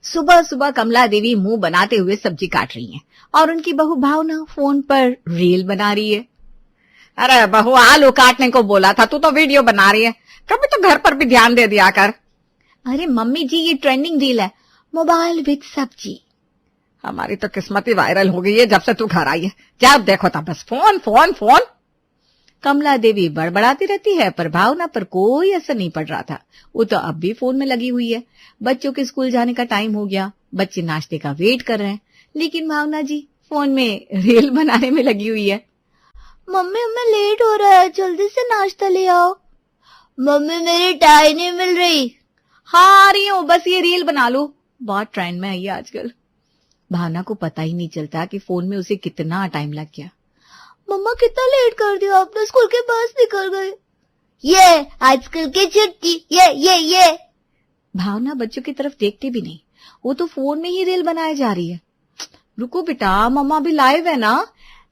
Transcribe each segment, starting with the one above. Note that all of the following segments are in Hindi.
सुबह सुबह कमला देवी मुंह बनाते हुए सब्जी काट रही हैं और उनकी बहू भावना फोन पर रील बना रही है। अरे बहू, आलू काटने को बोला था, तू तो वीडियो बना रही है। कभी तो घर पर भी ध्यान दे दिया कर। अरे मम्मी जी, ये ट्रेंडिंग रील है, मोबाइल विद सब्जी। हमारी तो किस्मत ही वायरल हो गई है जब से तू घर आई है। जब देखो तब बस फोन फोन फोन। कमला देवी बड़बड़ाती रहती है, पर भावना पर कोई असर नहीं पड़ रहा था। वो तो अब भी फोन में लगी हुई है। बच्चों के स्कूल जाने का टाइम हो गया, बच्चे नाश्ते का वेट कर रहे हैं, लेकिन भावना जी फोन में रील बनाने में लगी हुई है। मम्मी, हमें लेट हो रहा है, जल्दी से नाश्ता ले आओ। मम्मी, मेरी टाई नहीं मिल रही। हाँ आ रही हूँ, बस ये रील बना लो। बहुत ट्रेंड में आई है आजकल। भावना को पता ही नहीं चलता कि फोन में उसे कितना टाइम लग गया। मम्मा, कितना लेट कर दिया आपने, स्कूल के बस निकल गए। ये आजकल की छुट्टी, ये। भावना बच्चों की तरफ देखती भी नहीं, वो तो फोन में ही रील बनाए जा रही है। रुको बेटा, मम्मा भी लाइव है ना।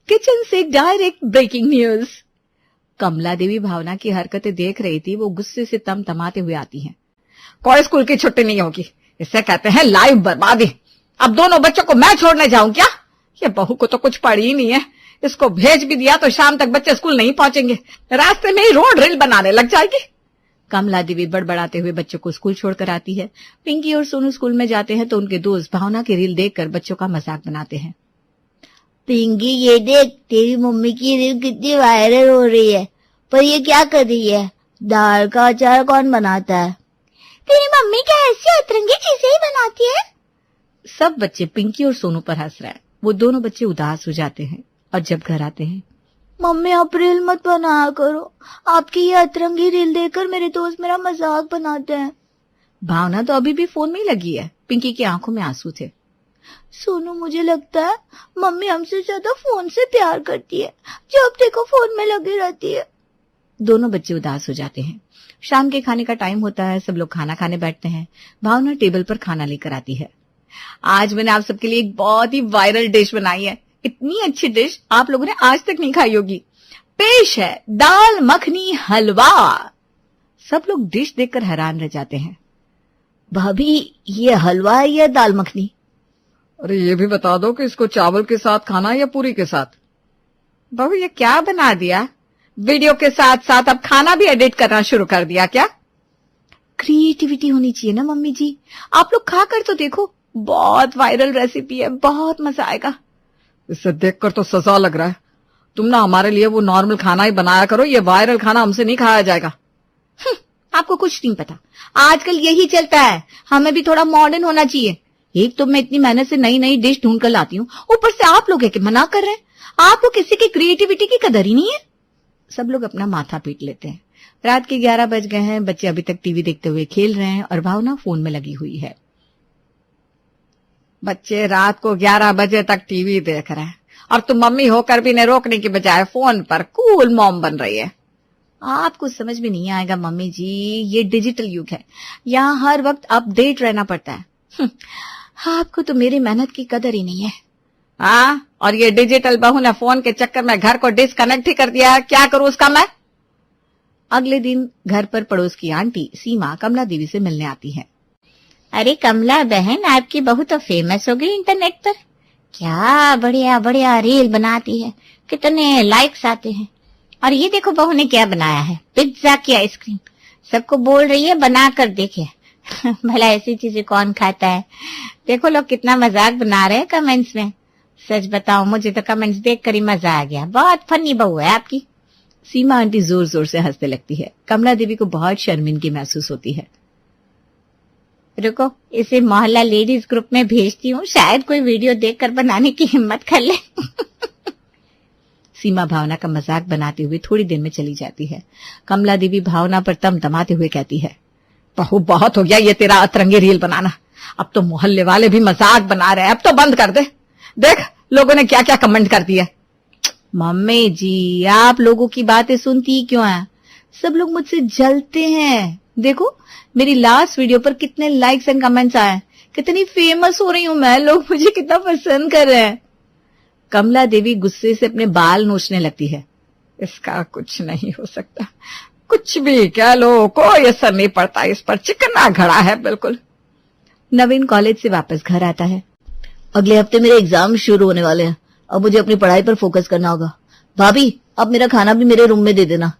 किचन से डायरेक्ट ब्रेकिंग न्यूज। कमला देवी भावना की हरकतें देख रही थी। वो गुस्से से तमतमाते हुए आती हैं। कोई स्कूल की छुट्टी नहीं होगी, इसे कहते हैं लाइव बर्बादी। अब दोनों बच्चों को मैं छोड़ने जाऊं क्या? ये बहू को तो कुछ पड़ी ही नहीं है। इसको भेज भी दिया तो शाम तक बच्चे स्कूल नहीं पहुंचेंगे, रास्ते में ही रोड रील बनाने लग जाएगी। कमला देवी बड़बड़ाते हुए बच्चों को स्कूल छोड़कर आती है। पिंकी और सोनू स्कूल में जाते हैं तो उनके दोस्त भावना की रील देखकर बच्चों का मजाक बनाते हैं। पिंकी, ये देख, तेरी मम्मी की रील कितनी वायरल हो रही है, पर ये क्या कर रही है? दाल का अचार कौन बनाता है? तेरी मम्मी क्या ऐसी अतरंगी चीजें ही बनाती है? सब बच्चे पिंकी और सोनू पर हंस रहे हैं। वो दोनों बच्चे उदास हो जाते हैं और जब घर आते हैं, मम्मी आप रील मत बनाया करो, आपकी ये अतरंगी रील देखकर मेरे दोस्त मेरा मजाक बनाते हैं। भावना तो अभी भी फोन में ही लगी है। पिंकी की आंखों में आंसू थे। सोनू, मुझे लगता है मम्मी हमसे ज्यादा फोन से प्यार करती है, जब देखो फोन में लगी रहती है। दोनों बच्चे उदास हो जाते हैं। शाम के खाने का टाइम होता है, सब लोग खाना खाने बैठते हैं। भावना टेबल पर खाना लेकर आती है। आज मैंने आप सबके लिए एक बहुत ही वायरल डिश बनाई है। इतनी अच्छी डिश आप लोगों ने आज तक नहीं खाई होगी। पेश है दाल मखनी हलवा। सब लोग डिश देखकर हैरान रह जाते हैं। भाभी, ये हलवा है या दाल मखनी? अरे ये भी बता दो कि इसको चावल के साथ खाना या पूरी के साथ? बहू, ये क्या बना दिया? वीडियो के साथ साथ अब खाना भी एडिट करना शुरू कर दिया क्या? क्रिएटिविटी होनी चाहिए ना मम्मी जी। आप लोग खा कर तो देखो, बहुत वायरल रेसिपी है, बहुत मजा आएगा। इसे देखकर तो सजा लग रहा है। तुम ना हमारे लिए वो नॉर्मल खाना ही बनाया करो, ये वायरल खाना हमसे नहीं खाया जाएगा। आपको कुछ नहीं पता, आजकल यही चलता है। हमें भी थोड़ा मॉडर्न होना चाहिए। एक तो मैं इतनी मेहनत से नई नई डिश ढूंढ कर लाती हूँ, ऊपर से आप लोग है कि मना कर रहे हैं। आपको किसी की क्रिएटिविटी की कदर ही नहीं है। सब लोग अपना माथा पीट लेते हैं। रात के 11 बज गए हैं। बच्चे अभी तक टीवी देखते हुए खेल रहे हैं और भावना फोन में लगी हुई है। बच्चे रात को 11 बजे तक टीवी देख रहे हैं और तुम मम्मी होकर भी इन्हें रोकने की बजाय फोन पर कूल मॉम बन रही है। आपको समझ में नहीं आएगा मम्मी जी, ये डिजिटल युग है, यहाँ हर वक्त अपडेट रहना पड़ता है। आपको तो मेरी मेहनत की कदर ही नहीं है। हाँ, और ये डिजिटल बहू ने फोन के चक्कर में घर को डिस्कनेक्ट ही कर दिया है। क्या करूं उसका मैं? अगले दिन घर पर पड़ोस की आंटी सीमा कमला देवी से मिलने आती है। अरे कमला बहन, आपकी बहू तो फेमस हो गई इंटरनेट पर। क्या बढ़िया बढ़िया रील बनाती है, कितने लाइक्स आते हैं। और ये देखो बहू ने क्या बनाया है, पिज्जा की आइसक्रीम। सबको बोल रही है बना कर देखे। भला ऐसी चीजें कौन खाता है। देखो लोग कितना मजाक बना रहे हैं कमेंट्स में। सच बताओ, मुझे तो कमेंट्स देखकर ही मजा आ गया। बहुत फनी बहू है आपकी। सीमा आंटी जोर जोर से हंसने लगती है। कमला देवी को बहुत शर्मिंदगी महसूस होती है। रुको, इसे मोहल्ला लेडीज ग्रुप में भेजती हूँ, शायद कोई वीडियो देखकर बनाने की हिम्मत कर ले। सीमा भावना का मजाक बनाते हुए थोड़ी देर में चली जाती है। कमला देवी भावना पर तमतमाते हुए कहती है, बहू बहुत हो गया ये तेरा अतरंगी रील बनाना। अब तो मोहल्ले वाले भी मजाक बना रहे हैं, अब तो बंद कर दे। देख लोगों ने क्या क्या कमेंट कर दिया। मम्मी जी, आप लोगों की बातें सुनती क्यों है? सब लोग मुझसे जलते हैं। देखो मेरी लास्ट वीडियो पर कितने लाइक्स एंड कमेंट्स आए, कितनी फेमस हो रही हूं मैं, लोग मुझे कितना पसंद कर रहे हैं। कमला देवी गुस्से से अपने बाल नोचने लगती है। इसका कुछ नहीं हो सकता, कुछ भी कह लो, कोई असर नहीं पड़ता इस पर। चिकना घड़ा है बिल्कुल। नवीन कॉलेज से वापस घर आता है। अगले हफ्ते मेरे एग्जाम शुरू होने वाले हैं, अब मुझे अपनी पढ़ाई पर फोकस करना होगा। भाभी, अब मेरा खाना भी मेरे रूम में दे देना।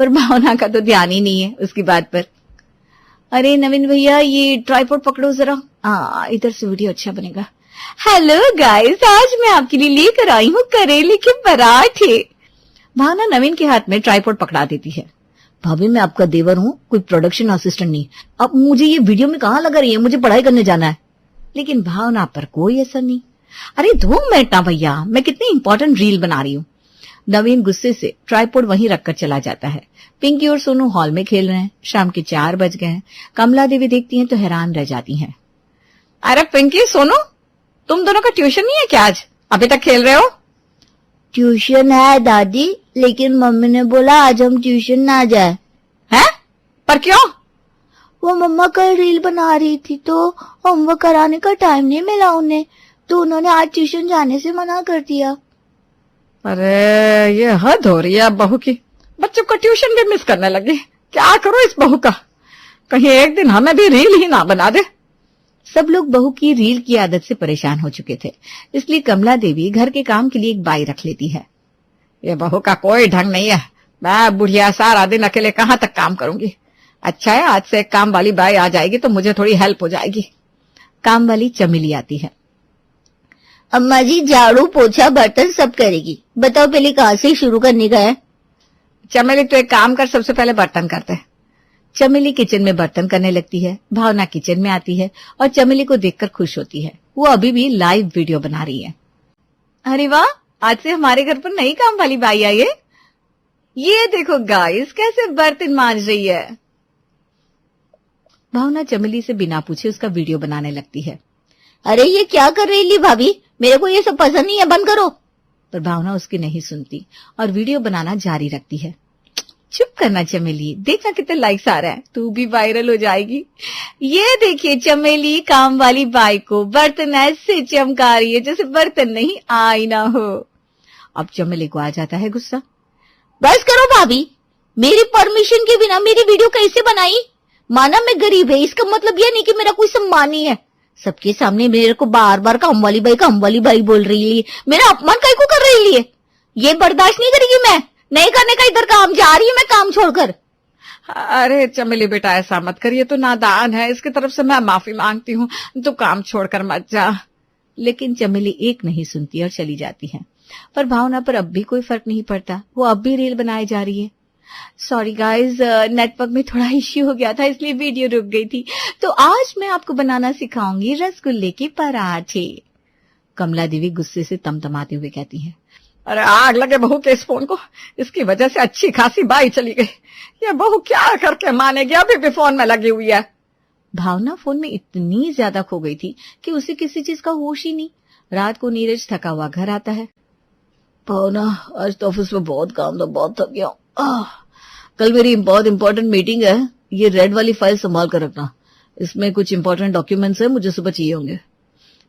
पर भावना का तो ध्यान ही नहीं है उसकी बात पर। अरे नवीन भैया, ये ट्राइपॉड पकड़ो जरा, इधर से वीडियो अच्छा बनेगा। हेलो गाइस, आज मैं आपके लिए लेकर आई हूँ करेले के पराठे। भावना नवीन के हाथ में ट्राइपॉड पकड़ा देती है। भाभी, मैं आपका देवर हूँ, कोई प्रोडक्शन असिस्टेंट नहीं। अब मुझे ये वीडियो में कहाँ लगा रही है, मुझे पढ़ाई करने जाना है। लेकिन भावना पर कोई असर नहीं। अरे 2 मिनट ना भैया, मैं कितनी इंपॉर्टेंट रील बना रही हूँ। नवीन गुस्से से ट्राइपॉड वहीं रखकर चला जाता है। पिंकी और सोनू हॉल में खेल रहे हैं। शाम के 4 बज गए हैं। कमला देवी देखती हैं तो हैरान रह जाती हैं। अरे पिंकी, सोनू, तुम दोनों का ट्यूशन नहीं है क्या आज? अभी तक खेल रहे हो? ट्यूशन है दादी, लेकिन मम्मी ने बोला आज हम ट्यूशन ना जाए। हैं? पर क्यों? वो मम्मा कल रील बना रही थी तो होमवर्क कराने का टाइम नहीं मिला उन्हें, तो उन्होंने आज ट्यूशन जाने से मना कर दिया। अरे ये हद हो रही है बहू की, बच्चों का ट्यूशन भी मिस करने लगी। क्या करो इस बहू का, कहीं एक दिन हमें भी रील ही ना बना दे। सब लोग बहू की रील की आदत से परेशान हो चुके थे, इसलिए कमला देवी घर के काम के लिए एक बाई रख लेती है। ये बहू का कोई ढंग नहीं है, मैं बुढ़िया सारा दिन अकेले कहाँ तक काम करूंगी। अच्छा है, आज से एक काम वाली बाई आ जाएगी तो मुझे थोड़ी हेल्प हो जाएगी। काम वाली चमेली आती है। अम्मा जी, झाड़ू पोछा बर्तन सब करेगी, बताओ पहले कहाँ से शुरू करने का है? चमेली, तो एक काम कर, सबसे पहले बर्तन करते हैं। चमेली किचन में बर्तन करने लगती है। भावना किचन में आती है और चमेली को देखकर खुश होती है। वो अभी भी लाइव वीडियो बना रही है। अरे वाह, आज से हमारे घर पर नई काम वाली बाई आई है। ये देखो गाइस, कैसे बर्तन मांज रही है। भावना चमेली से बिना पूछे उसका वीडियो बनाने लगती है। अरे ये क्या कर रही ली भाभी, मेरे को ये सब पसंद नहीं है, बंद करो। पर भावना उसकी नहीं सुनती और वीडियो बनाना जारी रखती है। चुप करना चमेली, देखना कितने लाइक्स आ रहे हैं, तू भी वायरल हो जाएगी। ये देखिए चमेली काम वाली बाई को बर्तन ऐसे चमका रही है जैसे बर्तन नहीं आईना हो। अब चमेली को आ जाता है गुस्सा। बस करो भाभी, मेरी परमिशन के बिना मेरी वीडियो कैसे बनाई? माना मैं गरीब है, इसका मतलब यह नहीं कि मेरा कोई सम्मान नहीं है। सबके सामने मेरे को बार बार काम वाली बाई बोल रही है, मेरा अपमान काहे को कर रही है? ये बर्दाश्त नहीं करेगी मैं, नहीं करने का इधर काम, जा रही है मैं काम छोड़कर। अरे चमेली बेटा, ऐसा मत करिए, तो नादान है, इसकी तरफ से मैं माफी मांगती हूँ, तो काम छोड़कर मत जा। लेकिन चमेली एक नहीं सुनती और चली जाती है। पर भावना पर अब भी कोई फर्क नहीं पड़ता, वो अब भी रील बनाई जा रही है। सॉरी गाइज, नेटवर्क में थोड़ा इश्यू हो गया था इसलिए वीडियो रुक गई थी। तो आज मैं आपको बनाना सिखाऊंगी रसगुल्ले के पराठे। कमला देवी गुस्से से तमतमाते हुए कहती है। अरे आग लगे बहू के इस फोन को, इसकी वजह से अच्छी खासी बाई चली गई। ये बहू क्या करके मानेगी, अभी भी फोन में लगी हुई है। भावना फोन में इतनी ज्यादा खो गई थी कि उसे किसी चीज का होश ही नहीं। रात को नीरज थका हुआ घर आता है। भावना, आज तो ऑफिस में बहुत काम था, बहुत थक गया। कल मेरी बहुत इंपॉर्टेंट मीटिंग है, ये रेड वाली फाइल संभाल कर रखना, इसमें कुछ इंपॉर्टेंट डॉक्यूमेंट्स है, मुझे सुबह चाहिए होंगे।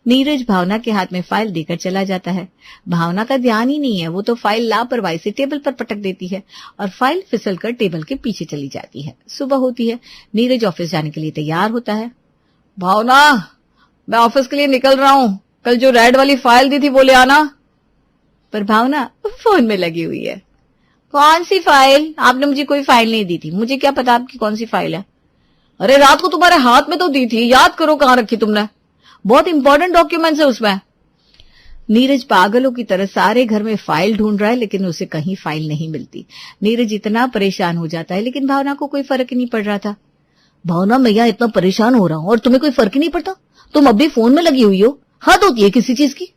नीरज भावना के हाथ में फाइल देकर चला जाता है। भावना का ध्यान ही नहीं है, वो तो फाइल लापरवाही से टेबल पर पटक देती है और फाइल फिसलकर टेबल के पीछे चली जाती है। सुबह होती है। नीरज ऑफिस जाने के लिए तैयार होता है। भावना, मैं ऑफिस के लिए निकल रहा हूँ, कल जो रेड वाली फाइल दी थी वो ले आना। पर भावना फोन में लगी हुई है। कौन सी फाइल? आपने मुझे कोई फाइल नहीं दी थी, मुझे क्या पता आपकी कौन सी फाइल है। अरे रात को तुम्हारे हाथ में तो दी थी, याद करो कहाँ रखी तुमने, बहुत इंपॉर्टेंट डॉक्यूमेंट्स है उसमें। नीरज पागलों की तरह सारे घर में फाइल ढूंढ रहा है, लेकिन उसे कहीं फाइल नहीं मिलती। नीरज इतना परेशान हो जाता है, लेकिन भावना को कोई फर्क ही नहीं पड़ रहा था। भावना, मैं यहाँ इतना परेशान हो रहा हूँ और तुम्हें कोई फर्क ही नहीं पड़ता, तुम अब भी फोन में लगी हुई हो, हद होती है किसी चीज की।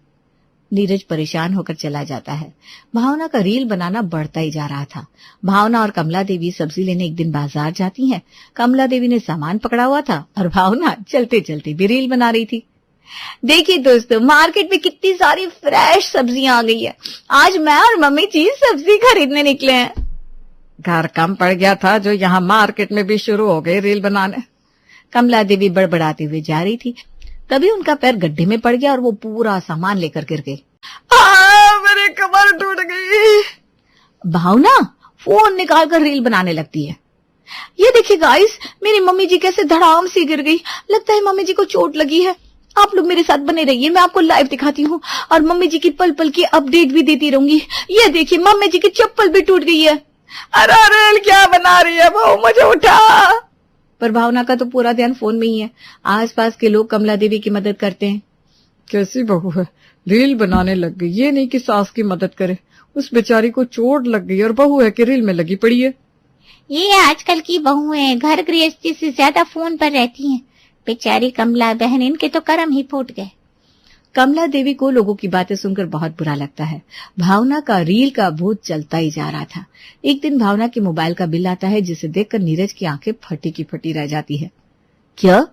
नीरज परेशान होकर चला जाता है। भावना का रील बनाना बढ़ता ही जा रहा था। भावना और कमला देवी सब्जी लेने एक दिन बाजार जाती हैं। कमला देवी ने सामान पकड़ा हुआ था और भावना चलते चलते भी रील बना रही थी। देखिए दोस्तों, मार्केट में कितनी सारी फ्रेश सब्जियां आ गई है। आज मैं और मम्मी जी सब्जी खरीदने निकले हैं। घर कम पड़ गया था जो यहाँ मार्केट में भी शुरू हो गए रील बनाने। कमला देवी बड़बड़ाते हुए जा रही थी, तभी उनका पैर गड्ढे में पड़ गया और वो पूरा सामान लेकर गिर गई। मेरी कमर टूट गई। भावना फोन निकालकर रील बनाने लगती है। ये देखिए गाइस, मेरी मम्मी जी कैसे धड़ाम से गिर गई। लगता है मम्मी जी को चोट लगी है। आप लोग मेरे साथ बने रहिए, मैं आपको लाइव दिखाती हूँ और मम्मी जी की पल पल की अपडेट भी देती रहूंगी। ये देखिए, मम्मी जी की चप्पल भी टूट गई है। अरे अरे क्या बना रही है बहू, मुझे उठा। पर भावना का तो पूरा ध्यान फोन में ही है। आसपास के लोग कमला देवी की मदद करते हैं। कैसी बहू है, रील बनाने लग गई। ये नहीं कि सास की मदद करे। उस बेचारी को चोट लग गई और बहू है कि रील में लगी पड़ी है। ये आजकल की बहुएं घर गृहस्थी से ज्यादा फोन पर रहती हैं। बेचारी कमला बहन, इनके तो कर्म ही फूट गए। कमला देवी को लोगों की बातें सुनकर बहुत बुरा लगता है। भावना का रील का भूत चलता ही जा रहा था। एक दिन भावना के मोबाइल का बिल आता है, जिसे देखकर नीरज की आंखें फटी की फटी रह जाती है। क्या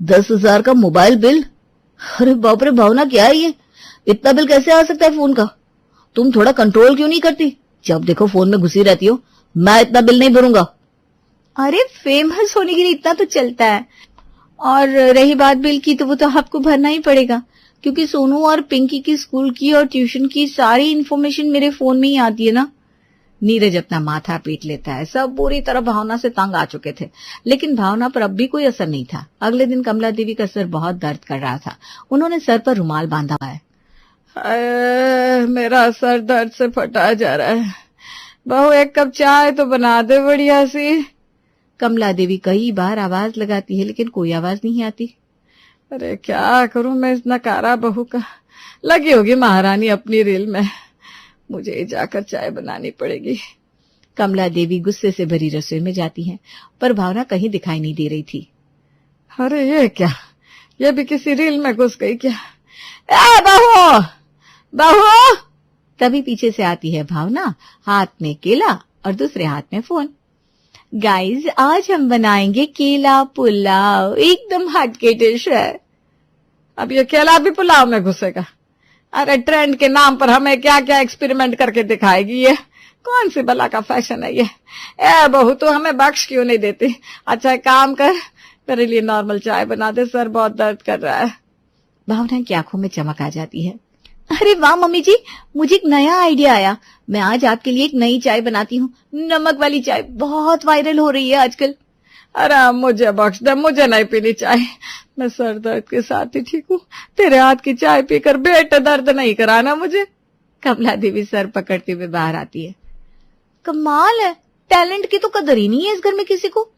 10,000 का मोबाइल बिल? अरे बाप रे भावना, क्या है ये? इतना बिल कैसे आ सकता है फोन का? तुम थोड़ा कंट्रोल क्यों नहीं करती? जब देखो फोन में घुसी रहती हो। मैं इतना बिल नहीं भरूंगा। अरे फेमस होने के लिए इतना तो चलता है। और रही बात बिल की, तो वो तो आपको भरना ही पड़ेगा, क्योंकि सोनू और पिंकी की स्कूल की और ट्यूशन की सारी इन्फॉर्मेशन मेरे फोन में ही आती है ना। नीरज अपना माथा पीट लेता है। सब बुरी तरह भावना से तंग आ चुके थे, लेकिन भावना पर अब भी कोई असर नहीं था। अगले दिन कमला देवी का सर बहुत दर्द कर रहा था। उन्होंने सर पर रुमाल बांधा हुआ है। मेरा सर दर्द से फटा जा रहा है। बहू एक कप चाय तो बना दे बढ़िया सी। कमला देवी कई बार आवाज लगाती है, लेकिन कोई आवाज नहीं आती। अरे क्या करूं मैं इस नकारा बहू का। लगी होगी महारानी अपनी रील में। मुझे जाकर चाय बनानी पड़ेगी। कमला देवी गुस्से से भरी रसोई में जाती हैं, पर भावना कहीं दिखाई नहीं दे रही थी। अरे ये क्या, ये भी किसी रील में घुस गई क्या? ए बहू, बहू! तभी पीछे से आती है भावना, हाथ में केला और दूसरे हाथ में फोन। गाइस, आज हम बनाएंगे केला पुलाव। एकदम हटके डिश है। अब ये केला भी पुलाव में घुसेगा? अरे ट्रेंड के नाम पर हमें क्या क्या एक्सपेरिमेंट करके दिखाएगी ये। कौन सी भला का फैशन है ये? ए बहू, तो हमें बख्श क्यों नहीं देती? अच्छा एक काम कर, मेरे लिए नॉर्मल चाय बना दे, सर बहुत दर्द कर रहा है। भावना की आंखों में चमक आ जाती है। अरे वाह मम्मी जी, मुझे एक नया आइडिया आया। मैं आज आपके लिए एक नई चाय बनाती हूँ, नमक वाली चाय। बहुत वायरल हो रही है आजकल। अरे मुझे बख्श दे, मुझे नहीं पीनी चाय। मैं सर दर्द के साथ ही ठीक हूँ। तेरे हाथ की चाय पीकर बेटा दर्द नहीं कराना मुझे। कमला देवी सर पकड़ते हुए बाहर आती है। कमाल है, टैलेंट की तो कदर ही नहीं है इस घर में किसी को।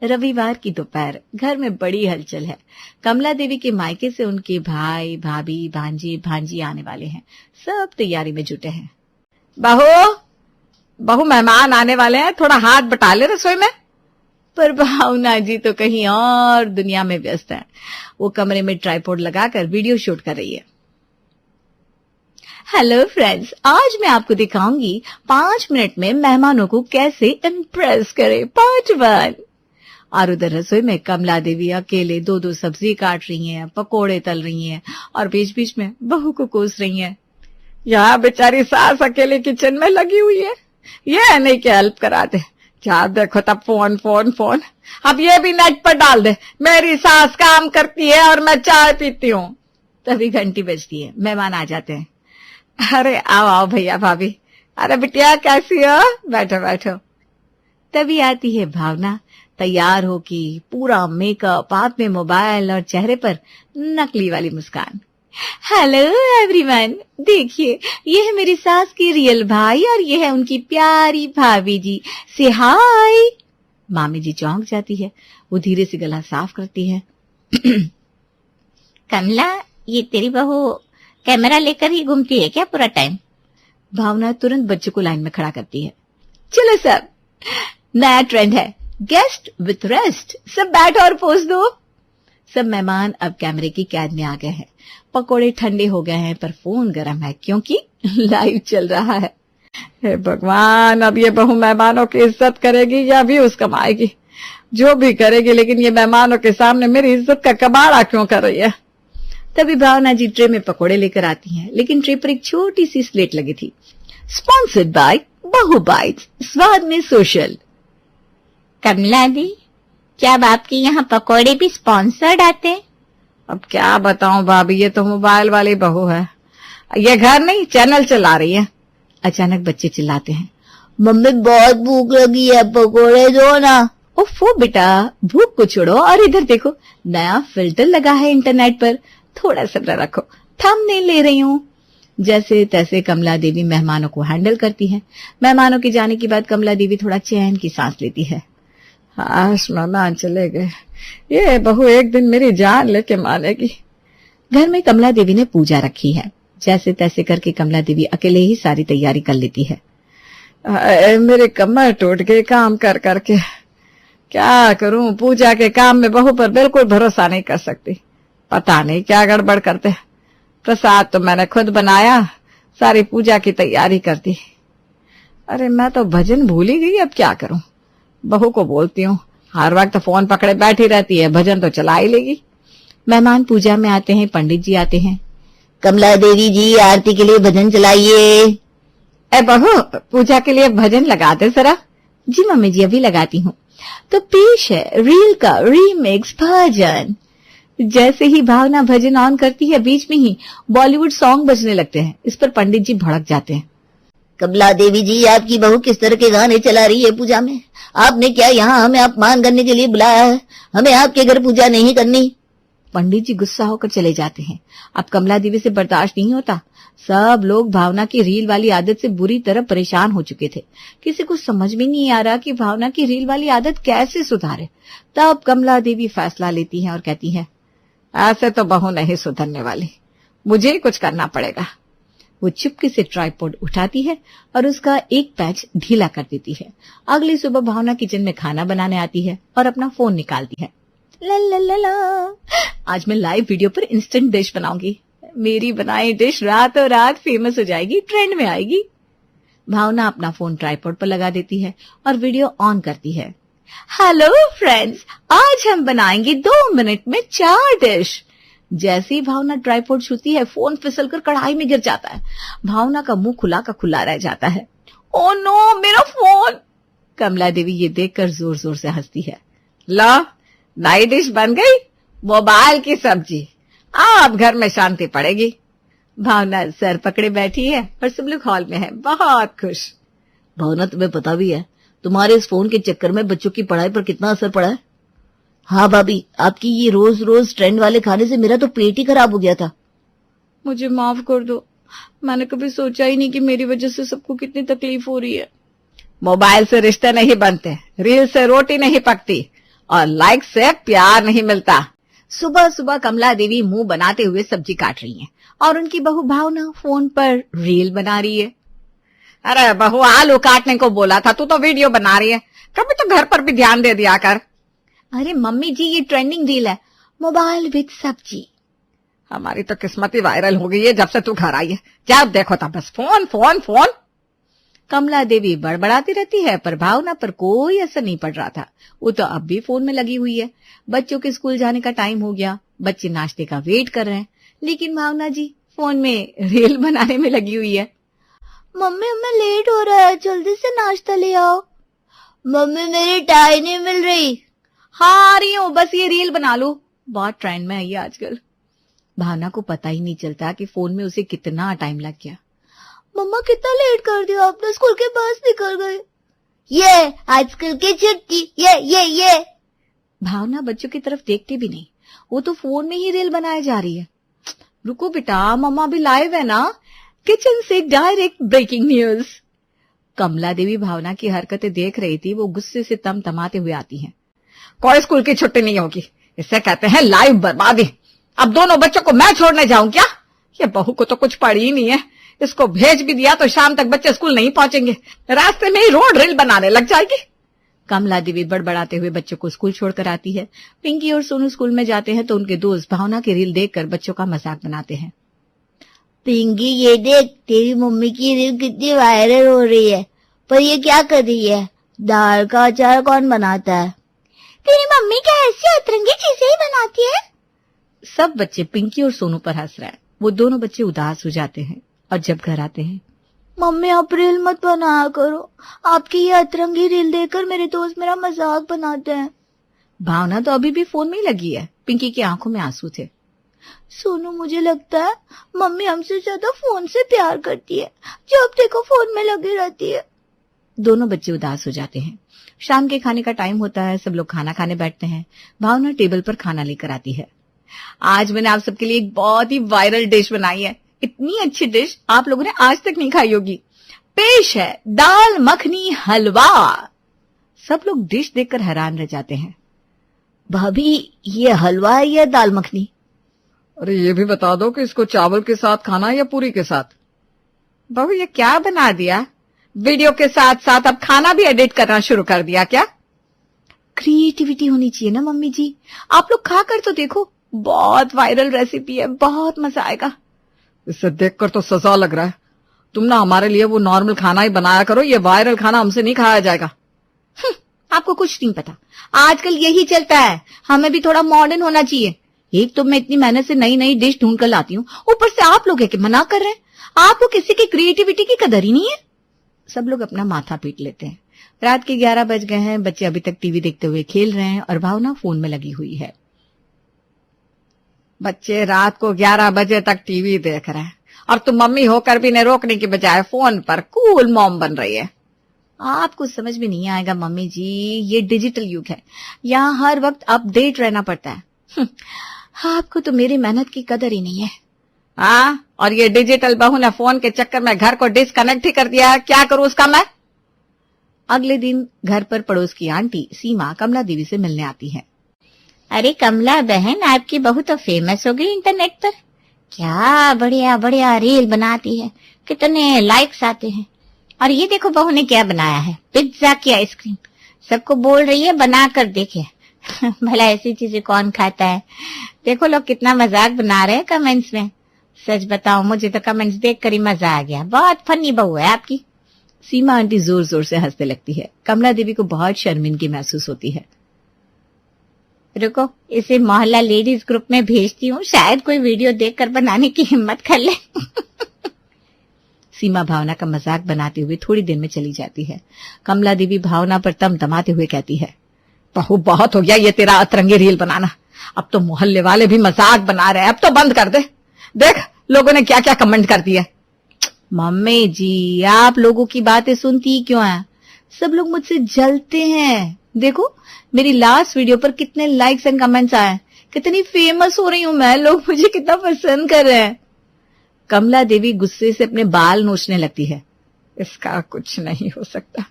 रविवार की दोपहर घर में बड़ी हलचल है। कमला देवी के मायके से उनके भाई भाभी भांजे भांजी आने वाले हैं। सब तैयारी में जुटे हैं। बहू, बहू मेहमान आने वाले हैं, थोड़ा हाथ बटा ले रसोई में। पर भावना जी तो कहीं और दुनिया में व्यस्त है। वो कमरे में ट्राइपॉड लगाकर वीडियो शूट कर रही है। हेलो फ्रेंड्स, आज मैं आपको दिखाऊंगी 5 मिनट में मेहमानों को कैसे इम्प्रेस करें, पार्ट 1। और उधर रसोई में कमला देवी अकेले 2-2 सब्जी काट रही हैं, पकोड़े तल रही हैं और बीच बीच में बहू को कोस रही हैं। यहाँ बेचारी सास अकेले किचन में लगी हुई है। ये नहीं कि हेल्प कराते। क्या देखो तब फोन फोन फोन। अब ये भी नेट पर डाल दे, मेरी सास काम करती है और मैं चाय पीती हूँ। तभी घंटी बजती है, मेहमान आ जाते हैं। अरे आओ आओ भैया भाभी। अरे बिटिया कैसी हो? बैठो बैठो। तभी आती है भावना, तैयार होके, पूरा मेकअप, हाथ में मोबाइल और चेहरे पर नकली वाली मुस्कान। हेलो एवरीवन, देखिए ये है मेरी सास की रियल भाई और ये है उनकी प्यारी भाभी जी। से हाय। मामी जी चौंक जाती है। वो धीरे से गला साफ करती है। कमला, ये तेरी बहू कैमरा लेकर ही घूमती है क्या पूरा टाइम? भावना तुरंत बच्चों को लाइन में खड़ा करती है। चलो सब, नया ट्रेंड है, गेस्ट विथ रेस्ट। सब बैठो और पोज दो। सब मेहमान अब कैमरे की कैद में आ गए हैं। पकोड़े ठंडे हो गए हैं, पर फोन गर्म है क्योंकि लाइव चल रहा है। हे भगवान, अब ये बहू मेहमानों की इज्जत करेगी या व्यूज कमाएगी? जो भी करेगी, लेकिन ये मेहमानों के सामने मेरी इज्जत का कबाड़ा क्यों कर रही है? तभी भावना जी ट्रे में पकोड़े लेकर आती हैं, लेकिन ट्रे पर एक छोटी सी स्लेट लगी थी। स्पॉन्सर्ड बाय बहू बाइट्स, स्वाद में सोशल। कमला दी, क्या अब आपके यहाँ पकोड़े भी स्पॉन्सर्ड आते हैं? अब क्या बताऊं भाभी, ये तो मोबाइल वाली बहू है। ये घर नहीं, चैनल चला रही है। अचानक बच्चे चिल्लाते हैं। मम्मी बहुत भूख लगी है, पकोड़े दो ना। ओफो बेटा, भूख को छोड़ो और इधर देखो, नया फिल्टर लगा है इंटरनेट पर, थोड़ा सब्र रखो, थंबनेल ले रही हूँ। जैसे तैसे कमला देवी मेहमानों को हैंडल करती है। मेहमानों के जाने के बाद कमला देवी थोड़ा चैन की सांस लेती है। आज मेहमान चले गए, ये बहू एक दिन मेरी जान लेके मानेगी। घर में कमला देवी ने पूजा रखी है। जैसे तैसे करके कमला देवी अकेले ही सारी तैयारी कर लेती है। मेरी कमर टूट गई काम कर करके, क्या करूं? पूजा के काम में बहू पर बिल्कुल भरोसा नहीं कर सकती, पता नहीं क्या गड़बड़ करते। प्रसाद तो मैंने खुद बनाया, सारी पूजा की तैयारी कर दी। अरे मैं तो भजन भूल ही गई, अब क्या करूं? बहू को बोलती हूँ, हर वक्त फोन पकड़े बैठी रहती है, भजन तो चला ही लेगी। मेहमान पूजा में आते हैं, पंडित जी आते हैं। कमला देवी जी, आरती के लिए भजन चलाइए। ए बहू, पूजा के लिए भजन लगा दे जरा। जी मम्मी जी, अभी लगाती हूँ। तो पेश है रील का रीमिक्स भजन। जैसे ही भावना भजन ऑन करती है, बीच में ही बॉलीवुड सॉन्ग बजने लगते हैं। इस पर पंडित जी भड़क जाते हैं। कमला देवी जी, आपकी बहू किस तरह के गाने चला रही है पूजा में? आपने क्या यहाँ हमें अपमान करने के लिए बुलाया है? हमें आपके घर पूजा नहीं करनी। पंडित जी गुस्सा होकर चले जाते हैं। अब कमला देवी से बर्दाश्त नहीं होता। सब लोग भावना की रील वाली आदत से बुरी तरह परेशान हो चुके थे। किसी को समझ में नहीं आ रहा कि भावना की रील वाली आदत कैसे सुधारे। तब कमला देवी फैसला लेती हैं और कहती है, ऐसे तो बहू नहीं सुधरने वाली, मुझे ही कुछ करना पड़ेगा। वो चुपके से ट्राइपॉड उठाती है और उसका एक पैच ढीला कर देती है। अगली सुबह भावना किचन में खाना बनाने आती है और अपना फोन निकालती है। ला ला ला ला, आज मैं लाइव वीडियो पर इंस्टेंट डिश बनाऊंगी। मेरी बनाई डिश रातों रात फेमस हो जाएगी, ट्रेंड में आएगी। भावना अपना फोन ट्राइपॉड पर लगा देती है और वीडियो ऑन करती है। हेलो फ्रेंड्स, आज हम बनाएंगे 2 मिनट में 4 डिश। जैसे ही भावना ट्राइपॉड छूती है, फोन फिसलकर कढ़ाई में गिर जाता है। भावना का मुंह खुला का खुला रह जाता है। ओ नो, मेरा फोन! कमला देवी ये देखकर जोर जोर से हंसती है। लो, नई डिश बन गई, मोबाइल की सब्जी। अब घर में शांति पड़ेगी। भावना सर पकड़े बैठी है और सब लोग हॉल में है, बहुत खुश। भावना, तुम्हें पता भी है तुम्हारे इस फोन के चक्कर में बच्चों की पढ़ाई पर कितना असर पड़ा है? हाँ भाभी, आपकी ये रोज रोज ट्रेंड वाले खाने से मेरा तो पेट ही खराब हो गया था। मुझे माफ कर दो, मैंने कभी सोचा ही नहीं कि मेरी वजह से सबको कितनी तकलीफ हो रही है। मोबाइल से रिश्ते नहीं बनते, रील से रोटी नहीं पकती और लाइक से प्यार नहीं मिलता। सुबह सुबह कमला देवी मुंह बनाते हुए सब्जी काट रही हैं और उनकी बहू भावना फोन पर रील बना रही है। अरे बहू, आलू काटने को बोला था, तू तो वीडियो बना रही है। कभी तो घर पर भी ध्यान दे दिया कर। अरे मम्मी जी, ये ट्रेंडिंग रील है, मोबाइल विद सब्जी। हमारी तो किस्मत ही वायरल हो गई है जब से तू घर आई है। जब देखो तब बस फोन फोन फोन। कमला देवी बड़बड़ाती रहती है, पर भावना पर कोई असर नहीं पड़ रहा था। वो तो अब भी फोन में लगी हुई है। बच्चों के स्कूल जाने का टाइम हो गया, बच्चे नाश्ते का वेट कर रहे हैं, लेकिन भावना जी फोन में रील बनाने में लगी हुई है। मम्मी, हमें लेट हो रहा है, जल्दी से नाश्ता ले आओ। मम्मी, मेरी टाई नहीं मिल रही। हाँ, आ रही हूँ, बस ये रील बना लो, बहुत ट्रेंड में है ये आजकल। भावना को पता ही नहीं चलता कि फोन में उसे कितना टाइम लग गया। मम्मा, कितना लेट कर दिया आपने, स्कूल के बस निकल गए। ये आजकल की छुट्टी, ये। भावना बच्चों की तरफ देखती भी नहीं, वो तो फोन में ही रील बनाए जा रही है। रुको बेटा, मम्मा भी लाइव है ना। किचन से डायरेक्ट ब्रेकिंग न्यूज। कमला देवी भावना की हरकतें देख रही थी। वो गुस्से से तमतमाते हुए आती हैं। कोई स्कूल की छुट्टी नहीं होगी, इसे कहते हैं लाइव बर्बादी। अब दोनों बच्चों को मैं छोड़ने जाऊं क्या? ये बहू को तो कुछ पड़ी ही नहीं है। इसको भेज भी दिया तो शाम तक बच्चे स्कूल नहीं पहुंचेंगे, रास्ते में ही रोड रील बनाने लग जाएगी। कमला देवी बड़बड़ाते हुए बच्चों को स्कूल छोड़कर आती है। पिंकी और सोनू स्कूल में जाते हैं तो उनके दोस्त भावना की रील देखकर बच्चों का मजाक बनाते हैं। पिंकी, ये देख, तेरी मम्मी की रील कितनी वायरल हो रही है, पर ये क्या कर रही है? दाल का अचार कौन बनाता है? तेरी मम्मी क्या ऐसी अतरंगी चीजें ही बनाती है? सब बच्चे पिंकी और सोनू पर हंस रहे हैं। वो दोनों बच्चे उदास हो जाते हैं और जब घर आते हैं, मम्मी, आप रील मत बनाया करो, आपकी ये अतरंगी रील देखकर मेरे दोस्त मेरा मजाक बनाते हैं। भावना तो अभी भी फोन में ही लगी है। पिंकी की आंखों में आंसू थे। सोनू, मुझे लगता है मम्मी हमसे ज्यादा फोन से प्यार करती है, जब देखो फोन में लगी रहती है। दोनों बच्चे उदास हो जाते हैं। शाम के खाने का टाइम होता है, सब लोग खाना खाने बैठते हैं। भावना टेबल पर खाना लेकर आती है। आज मैंने आप सबके लिए एक बहुत ही वायरल डिश बनाई है। इतनी अच्छी डिश आप लोगों ने आज तक नहीं खाई होगी। पेश है दाल मखनी हलवा। सब लोग डिश देखकर हैरान रह जाते हैं। भाभी, ये हलवा है या दाल मखनी? अरे ये भी बता दो कि इसको चावल के साथ खाना या पूरी के साथ? बहू, ये क्या बना दिया? वीडियो के साथ साथ अब खाना भी एडिट करना शुरू कर दिया क्या? क्रिएटिविटी होनी चाहिए ना मम्मी जी। आप लोग खा कर तो देखो, बहुत वायरल रेसिपी है, बहुत मजा आएगा। इससे देखकर तो सजा लग रहा है। तुम ना हमारे लिए वो नॉर्मल खाना ही बनाया करो, ये वायरल खाना हमसे नहीं खाया जाएगा। आपको कुछ नहीं पता, आजकल यही चलता है। हमें भी थोड़ा मॉडर्न होना चाहिए। एक तो मैं इतनी मेहनत से नई नई डिश ढूंढ कर लाती हूँ, ऊपर से आप लोग है कि मना कर रहे हैं। आपको किसी की क्रिएटिविटी की कदर ही नहीं है। सब लोग अपना माथा पीट लेते हैं। रात के 11 बज गए हैं। बच्चे अभी तक टीवी देखते हुए खेल रहे हैं और भावना फोन में लगी हुई है। बच्चे रात को 11 बजे तक टीवी देख रहे हैं और तुम मम्मी होकर भी इन्हें रोकने की बजाय फोन पर कूल मॉम बन रही है। आपको समझ में नहीं आएगा मम्मी जी, ये डिजिटल युग है, यहाँ हर वक्त अपडेट रहना पड़ता है। आपको तो मेरी मेहनत की कदर ही नहीं है। हाँ, और ये डिजिटल बहू ने फोन के चक्कर में घर को डिस्कनेक्ट ही कर दिया। क्या करूं उसका मैं? अगले दिन घर पर पड़ोस की आंटी सीमा कमला देवी से मिलने आती है। अरे कमला बहन, आपकी बहू तो फेमस हो गई इंटरनेट पर। क्या बढ़िया बढ़िया रील बनाती है, कितने लाइक्स आते हैं। और ये देखो बहू ने क्या बनाया है, पिज्जा की आइसक्रीम। सबको बोल रही है बना कर देखे। भला ऐसी चीजें कौन खाता है। देखो लोग कितना मजाक बना रहे हैं कमेंट्स में। सच बताओ, मुझे तो कमेंट्स देखकर ही मजा आ गया। बहुत फनी बहू है आपकी। सीमा आंटी जोर जोर से हंसने लगती है। कमला देवी को बहुत शर्मिंदगी महसूस होती है। रुको, इसे मोहल्ला लेडीज ग्रुप में भेजती हूँ, शायद कोई वीडियो देखकर बनाने की हिम्मत कर ले। सीमा भावना का मजाक बनाते हुए थोड़ी देर में चली जाती है। कमला देवी भावना पर तमतमाते हुए कहती है, बहू बहुत हो गया ये तेरा अतरंगी रील बनाना। अब तो मोहल्ले वाले भी मजाक बना रहे हैं, अब तो बंद कर दे। देख लोगों ने क्या क्या कमेंट कर दिया। मम्मी जी, आप लोगों की बातें सुनती क्यों है? सब लोग मुझसे जलते हैं। देखो मेरी लास्ट वीडियो पर कितने लाइक्स एंड कमेंट्स आए, कितनी फेमस हो रही हूं मैं, लोग मुझे कितना पसंद कर रहे हैं। कमला देवी गुस्से से अपने बाल नोचने लगती है। इसका कुछ नहीं हो सकता,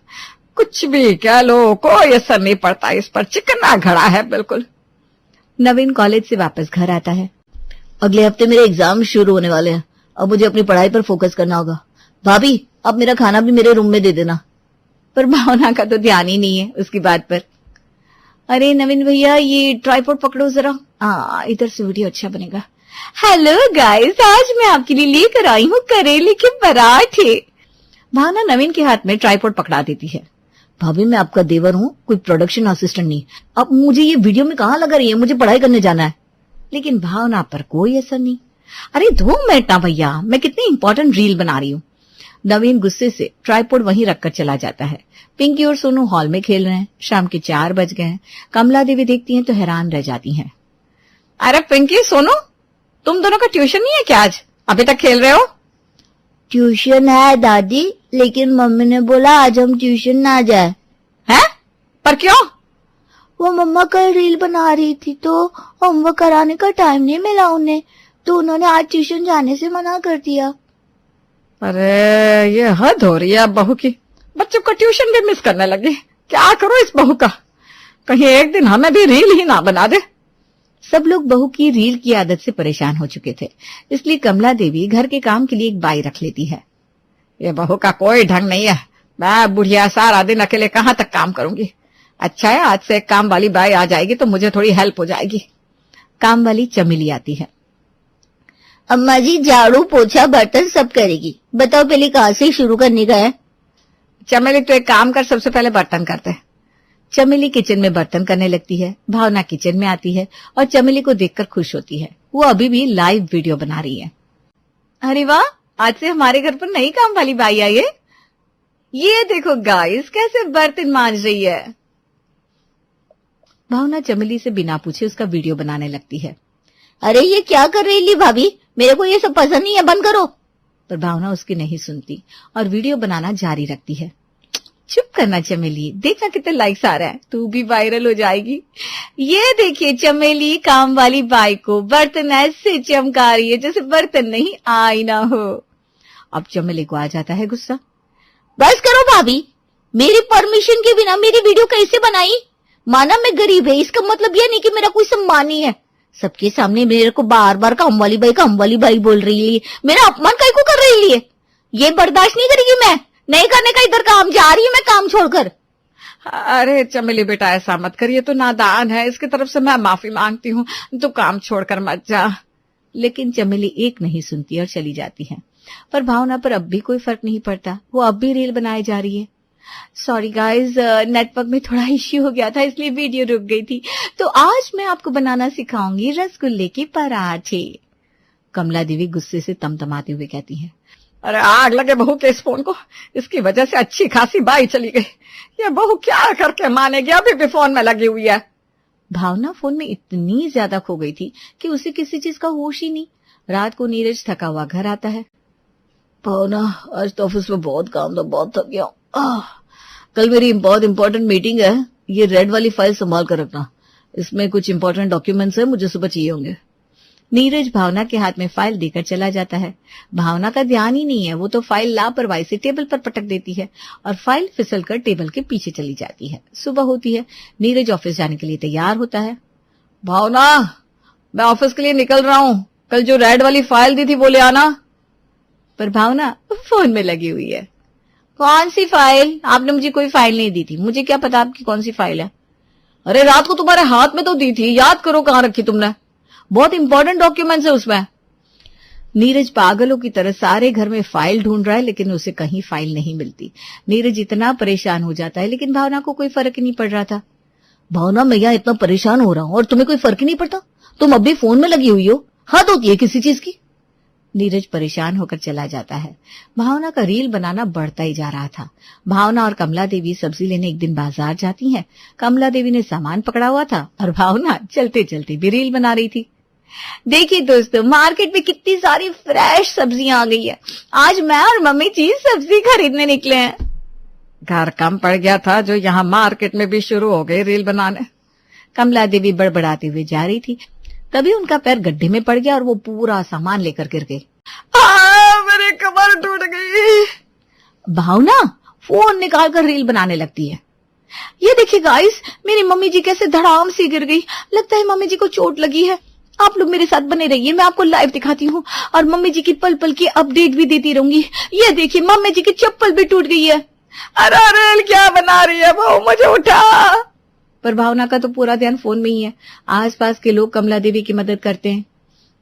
कुछ भी कह लो, कोई असर नहीं पड़ता इस पर। चिकना घड़ा है बिल्कुल। नवीन कॉलेज से वापस घर आता है। अगले हफ्ते मेरे एग्जाम शुरू होने वाले हैं, अब मुझे अपनी पढ़ाई पर फोकस करना होगा। भाभी, अब मेरा खाना भी मेरे रूम में दे देना। पर भावना का तो ध्यान ही नहीं है उसकी बात पर। अरे नवीन भैया, ये ट्राइपॉड पकड़ो जरा। इधर से वीडियो अच्छा बनेगा। हेलो गाइस, आज मैं आपके लिए लेकर आई हूँ करेले के पराठे। भावना नवीन के हाथ में ट्राइपॉड पकड़ा देती है। भाभी, मैं आपका देवर हूँ, कोई प्रोडक्शन असिस्टेंट नहीं। अब मुझे ये वीडियो में कहाँ लगा रही है, मुझे पढ़ाई करने जाना है। लेकिन भावना पर कोई असर नहीं। अरे 2 मिनट ना भैया, मैं कितनी इंपॉर्टेंट रील बना रही हूँ। नवीन गुस्से से ट्राइपॉड वहीं रखकर चला जाता है। पिंकी और सोनू हॉल में खेल रहे हैं। शाम के 4 बज गए हैं। कमला देवी देखती हैं तो हैरान रह जाती हैं। अरे पिंकी, सोनू, तुम दोनों का ट्यूशन नहीं है क्या आज? अभी तक खेल रहे हो? ट्यूशन है दादी, लेकिन मम्मी ने बोला आज हम ट्यूशन ना जाए। हैं? पर क्यों? वो मम्मा कल रील बना रही थी तो होमवर्क कराने का टाइम नहीं मिला उन्हें, तो उन्होंने आज ट्यूशन जाने से मना कर दिया। अरे ये हद हो रही है बहू की। बच्चों को ट्यूशन भी मिस करने लगी। क्या करो इस बहू का, कहीं एक दिन हमें भी रील ही ना बना दे। सब लोग बहू की रील की आदत से परेशान हो चुके थे, इसलिए कमला देवी घर के काम के लिए एक बाई रख लेती है। ये बहू का कोई ढंग नहीं है। मैं बुढ़िया सारा दिन अकेले कहाँ तक काम करूंगी। अच्छा है, आज से एक काम वाली बाई आ जाएगी तो मुझे थोड़ी हेल्प हो जाएगी। काम वाली चमेली आती है। अम्मा जी, झाड़ू पोछा बर्तन सब करेगी, बताओ पहले कहाँ से शुरू करने का है? चमेली, तो एक काम कर, सबसे पहले बर्तन करते। चमेली किचन में बर्तन करने लगती है। भावना किचन में आती है और चमेली को देखकर खुश होती है। वो अभी भी लाइव वीडियो बना रही है। अरे वाह, आज से हमारे घर पर नई काम वाली बाई आई है। ये देखो गाइस, कैसे बर्तन मांज रही है। भावना चमेली से बिना पूछे उसका वीडियो बनाने लगती है। अरे ये क्या कर रही ली भाभी, मेरे को ये सब पसंद नहीं है, बंद करो। पर भावना उसकी नहीं सुनती और वीडियो बनाना जारी रखती है। चुप करना चमेली, देखना कितने लाइक्स आ रहा है, तू भी वायरल हो जाएगी। ये देखिए चमेली काम वाली बाई को बर्तन ऐसे चमका रही है जैसे बर्तन नहीं आईना हो। अब चमेली को आ जाता है गुस्सा। बस करो भाभी, मेरी परमिशन के बिना मेरी वीडियो कैसे बनाई? माना मैं गरीब है, इसका मतलब यह नहीं कि मेरा कोई सम्मान नहीं है। सबके सामने मेरे को बार बार काम वाली बाई बोल रही है। मेरा अपमान काहे को कर रही है? ये बर्दाश्त नहीं करेगी मैं। नहीं करने का इधर काम, जा रही है मैं काम छोड़कर। अरे चमेली बेटा ऐसा मत करिए, तो नादान है, इसकी तरफ से मैं माफी मांगती हूँ, तू काम छोड़कर मत जा। लेकिन चमेली एक नहीं सुनती और चली जाती है। पर भावना पर अब भी कोई फर्क नहीं पड़ता, वो अब भी रील बनाए जा रही है। सॉरी गाइज, नेटवर्क में थोड़ा इश्यू हो गया था इसलिए वीडियो रुक गई थी। तो आज मैं आपको बनाना सिखाऊंगी रसगुल्ले के पराठे। कमला देवी गुस्से से तमतमाते हुए कहती है, अरे आग लगे बहू के इस फोन को, इसकी वजह से अच्छी खासी बाई चली गई। ये बहू क्या करके मानेगी, अभी भी फोन में लगी हुई है। भावना फोन में इतनी ज्यादा खो गई थी कि उसे किसी चीज का होश ही नहीं। रात को नीरज थका हुआ घर आता है। भावना आज तो ऑफिस में बहुत काम था, बहुत थक गया। कल मेरी बहुत इंपॉर्टेंट मीटिंग है, ये रेड वाली फाइल संभाल कर रखना, इसमें कुछ इंपॉर्टेंट डॉक्यूमेंट्स है, मुझे सुबह चाहिए होंगे। नीरज भावना के हाथ में फाइल देकर चला जाता है। भावना का ध्यान ही नहीं है, वो तो फाइल लापरवाही से टेबल पर पटक देती है और फाइल फिसलकर टेबल के पीछे चली जाती है। सुबह होती है, नीरज ऑफिस जाने के लिए तैयार होता है। भावना मैं ऑफिस के लिए निकल रहा हूँ, कल जो रेड वाली फाइल दी थी वो ले आना। पर भावना फोन में लगी हुई है। कौन सी फाइल? आपने मुझे कोई फाइल नहीं दी थी, मुझे क्या पता आपकी कौन सी फाइल है। अरे रात को तुम्हारे हाथ में तो दी थी, याद करो कहाँ रखी तुमने, बहुत इंपॉर्टेंट डॉक्यूमेंट्स है उसमें। नीरज पागलों की तरह सारे घर में फाइल ढूंढ रहा है लेकिन उसे कहीं फाइल नहीं मिलती। नीरज इतना परेशान हो जाता है लेकिन भावना को कोई फर्क ही नहीं पड़ रहा था। भावना मैं यहाँ इतना परेशान हो रहा हूँ और तुम्हें कोई फर्क ही नहीं पड़ता, तुम अब भी फोन में लगी हुई हो, हद होती है किसी चीज की। नीरज परेशान होकर चला जाता है। भावना का रील बनाना बढ़ता ही जा रहा था। भावना और कमला देवी सब्जी लेने एक दिन बाजार जाती हैं। कमला देवी ने सामान पकड़ा हुआ था और भावना चलते चलते भी रील बना रही थी। देखिए दोस्तों, मार्केट में कितनी सारी फ्रेश सब्जियां आ गई है। आज मैं और मम्मी जी सब्जी खरीदने निकले हैं। घर कम पड़ गया था जो यहाँ मार्केट में भी शुरू हो गए रील बनाने। कमला देवी बड़बड़ाते हुए जा रही थी, तभी उनका पैर गड्ढे में पड़ गया और वो पूरा सामान लेकर गिर गई। मेरी कमर टूट गई। भावना फोन निकाल कर रील बनाने लगती है। ये देखिए गाइस, मेरी मम्मी जी कैसे धड़ाम से गिर गई, लगता है मम्मी जी को चोट लगी है। आप लोग मेरे साथ बने रहिए, मैं आपको लाइव दिखाती हूँ और मम्मी जी की पल पल की अपडेट भी देती रहूंगी। ये देखिए मम्मी जी की चप्पल भी टूट गई है। अरे रील क्या बना रही है बहू, मुझे उठा। पर भावना का तो पूरा ध्यान फोन में ही है। आसपास के लोग कमला देवी की मदद करते हैं।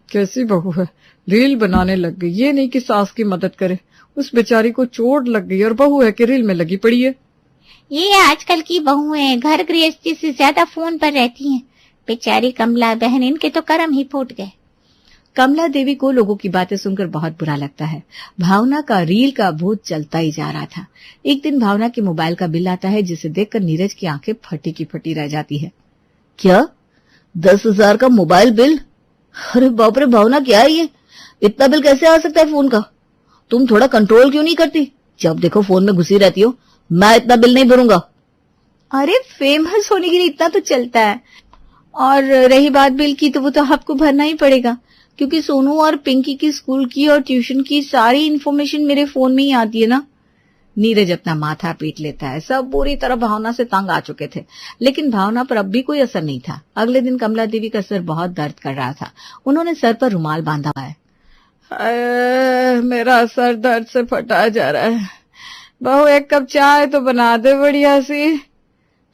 कैसी बहू है, रील बनाने लग गई, ये नहीं कि सास की मदद करे। उस बेचारी को चोट लग गई और बहू है कि रील में लगी पड़ी है। ये आजकल की बहुएं घर गृहस्थी से ज्यादा फोन पर रहती हैं। बेचारी कमला बहन, इनके तो कर्म ही फूट गए। कमला देवी को लोगों की बातें सुनकर बहुत बुरा लगता है। भावना का रील का भूत चलता ही जा रहा था। एक दिन भावना के मोबाइल का बिल आता है जिसे देखकर नीरज की आंखें फटी की फटी रह जाती है। क्या 10,000 का मोबाइल बिल? अरे बाप रे भावना, क्या है ये, इतना बिल कैसे आ सकता है फोन का? तुम थोड़ा कंट्रोल क्यों नहीं करती? जब देखो फोन में घुसी रहती हो। मैं इतना बिल नहीं भरूंगा। अरे फेमस होने के लिए इतना तो चलता है, और रही बात बिल की तो वो तो आपको भरना ही पड़ेगा क्योंकि सोनू और पिंकी की स्कूल की और ट्यूशन की सारी इन्फॉर्मेशन मेरे फोन में ही आती है ना। नीरज अपना माथा पीट लेता है। सब बुरी तरह भावना से तंग आ चुके थे लेकिन भावना पर अब भी कोई असर नहीं था। अगले दिन कमला देवी का सर बहुत दर्द कर रहा था। उन्होंने सर पर रुमाल बांधा हुआ है। मेरा सर दर्द से फटा जा रहा है। बहू एक कप चाय तो बना दे बढ़िया सी।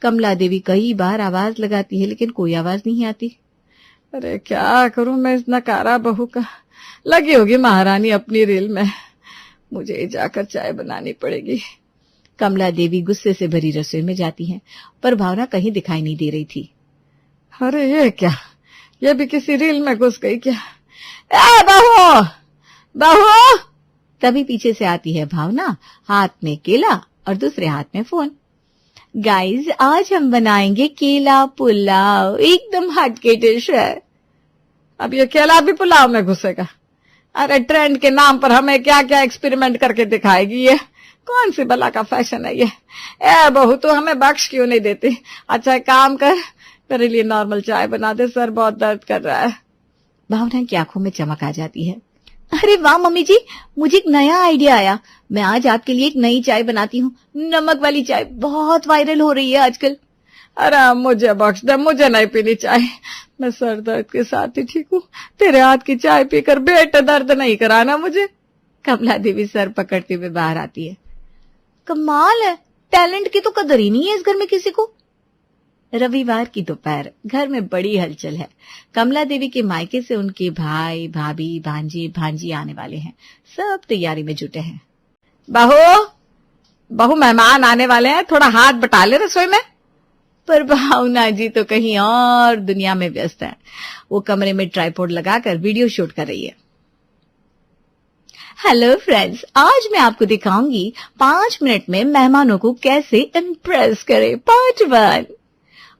कमला देवी कई बार आवाज लगाती है लेकिन कोई आवाज नहीं आती। अरे क्या करूं मैं इस नकारा बहू का। लगी होगी महारानी अपनी रील में, मुझे जाकर चाय बनानी पड़ेगी। कमला देवी गुस्से से भरी रसोई में जाती है पर भावना कहीं दिखाई नहीं दे रही थी। अरे ये क्या, ये भी किसी रील में घुस गई क्या? ए बहू, बहू! तभी पीछे से आती है भावना, हाथ में केला और दूसरे हाथ में फोन। गाइस, आज हम बनाएंगे केला पुलाव, एकदम हटके डिश है। अब ये केला भी पुलाव में घुसेगा? अरे ट्रेंड के नाम पर हमें क्या क्या एक्सपेरिमेंट करके दिखाएगी ये। कौन सी बला का फैशन है ये? ए बहू, तो हमें बख्श क्यों नहीं देती? अच्छा एक काम कर, मेरे लिए नॉर्मल चाय बना दे, सर बहुत दर्द कर रहा है। भावना की आंखों में चमक आ जाती है। अरे वाह मम्मी जी, मुझे एक नया आइडिया आया। मैं आज आपके लिए एक नई चाय बनाती हूँ, नमक वाली चाय, बहुत वायरल हो रही है आजकल। अरे मुझे बख्श दे, मुझे नहीं पीनी चाय, मैं सर दर्द के साथ ही ठीक हूँ। तेरे हाथ की चाय पीकर पेट दर्द नहीं कराना मुझे। कमला देवी सर पकड़ते हुए बाहर आती है। कमाल है, टैलेंट की तो कदर ही नहीं है इस घर में किसी को। रविवार की दोपहर, घर में बड़ी हलचल है। कमला देवी के मायके से उनके भाई, भाभी, भांजे, भांजी आने वाले हैं। सब तैयारी में जुटे हैं। बहू मेहमान आने वाले हैं, थोड़ा हाथ बटा ले रसोई में। पर भावना जी तो कहीं और दुनिया में व्यस्त है। वो कमरे में ट्राइपॉड लगाकर वीडियो शूट कर रही है। हेलो फ्रेंड्स, आज मैं आपको दिखाऊंगी 5 मिनट में मेहमानों को कैसे इम्प्रेस करें, पार्ट 1।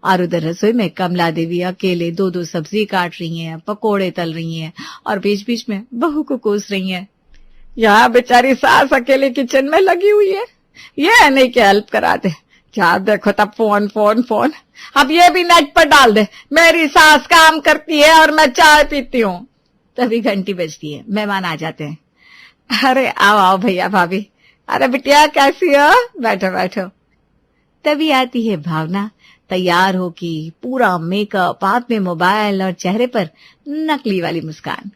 और उधर रसोई में कमला देवी अकेले 2-2 सब्जी काट रही हैं, पकोड़े तल रही हैं और बीच बीच में बहू को कोस रही हैं। यहाँ बेचारी सास अकेले किचन में लगी हुई है, ये नहीं कि हेल्प करा दे। क्या देखो तब फोन फोन फोन, अब ये भी नेट पर डाल दे, मेरी सास काम करती है और मैं चाय पीती हूँ। तभी घंटी बजती है, मेहमान आ जाते हैं। अरे आओ आओ भैया भाभी, अरे बिटिया कैसी हो, बैठो बैठो। तभी आती है भावना, तैयार होके, पूरा मेकअप, हाथ में मोबाइल और चेहरे पर नकली वाली मुस्कान।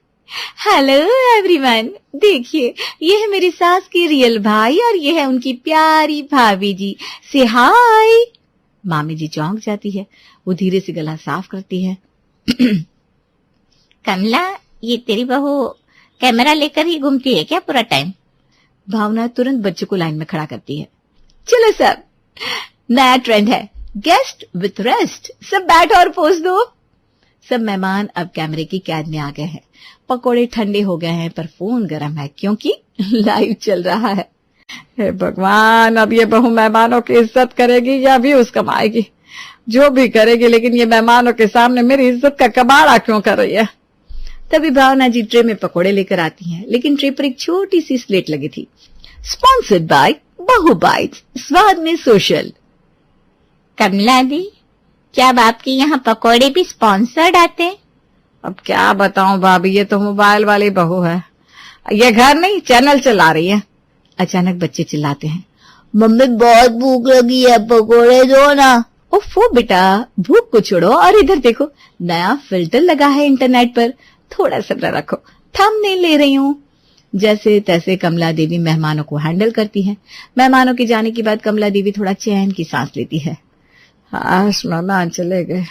हेलो एवरीवन, देखिए ये है मेरी सास की रियल भाई और ये है उनकी प्यारी भाभी जी, से हाय। मामी जी चौंक जाती है, वो धीरे से गला साफ करती है। कमला, ये तेरी बहू कैमरा लेकर ही घूमती है क्या पूरा टाइम? भावना तुरंत बच्चों को लाइन में खड़ा करती है। चलो सब, नया ट्रेंड है, गेस्ट विथ रेस्ट, सब बैठो और पोज दो। सब मेहमान अब कैमरे की कैद में आ गए हैं। पकोड़े ठंडे हो गए हैं पर फोन गर्म है क्योंकि लाइव चल रहा है। हे भगवान, अब ये बहू मेहमानों की इज्जत करेगी या व्यूज कमाएगी? जो भी करेगी, लेकिन ये मेहमानों के सामने मेरी इज्जत का कबाड़ा क्यों कर रही है? तभी भावना जी ट्रे में पकोड़े लेकर आती हैं, लेकिन ट्रे पर एक छोटी सी स्लेट लगी थी। स्पॉन्सर्ड बाय बहू बाइट्स, स्वाद में सोशल। कमला दी, क्या अब आपके यहाँ पकोड़े भी स्पॉन्सर्ड आते हैं? अब क्या बताऊं भाभी, ये तो मोबाइल वाली बहू है, ये घर नहीं चैनल चला रही है। अचानक बच्चे चिल्लाते हैं, मम्मी बहुत भूख लगी है, पकोड़े दो ना। ओफो बेटा, भूख को छोड़ो और इधर देखो, नया फिल्टर लगा है इंटरनेट पर, थोड़ा सब्र रखो, थंबनेल ले रही हूँ। जैसे तैसे कमला देवी मेहमानों को हैंडल करती है। मेहमानों के जाने के बाद कमला देवी थोड़ा चैन की सांस लेती है। हाश मेहमान चले गए,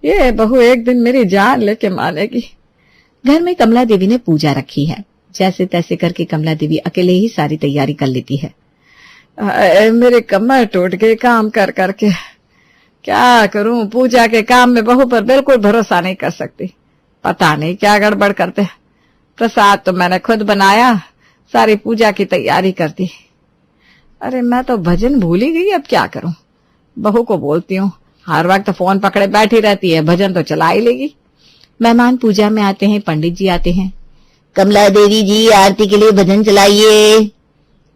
ये बहू एक दिन मेरी जान लेके मानेगी। घर में कमला देवी ने पूजा रखी है। जैसे तैसे करके कमला देवी अकेले ही सारी तैयारी कर लेती है। मेरे कमर टूट गई काम कर करके, क्या करूं? पूजा के काम में बहू पर बिल्कुल भरोसा नहीं कर सकती, पता नहीं क्या गड़बड़ करते। प्रसाद तो मैंने खुद बनाया, सारी पूजा की तैयारी कर दी। अरे मैं तो भजन भूल ही गई, अब क्या करूं? बहू को बोलती हूँ, हर वक्त फोन पकड़े बैठी रहती है, भजन तो चला ही लेगी। मेहमान पूजा में आते हैं, पंडित जी आते हैं। कमला देवी जी, आरती के लिए भजन चलाइए।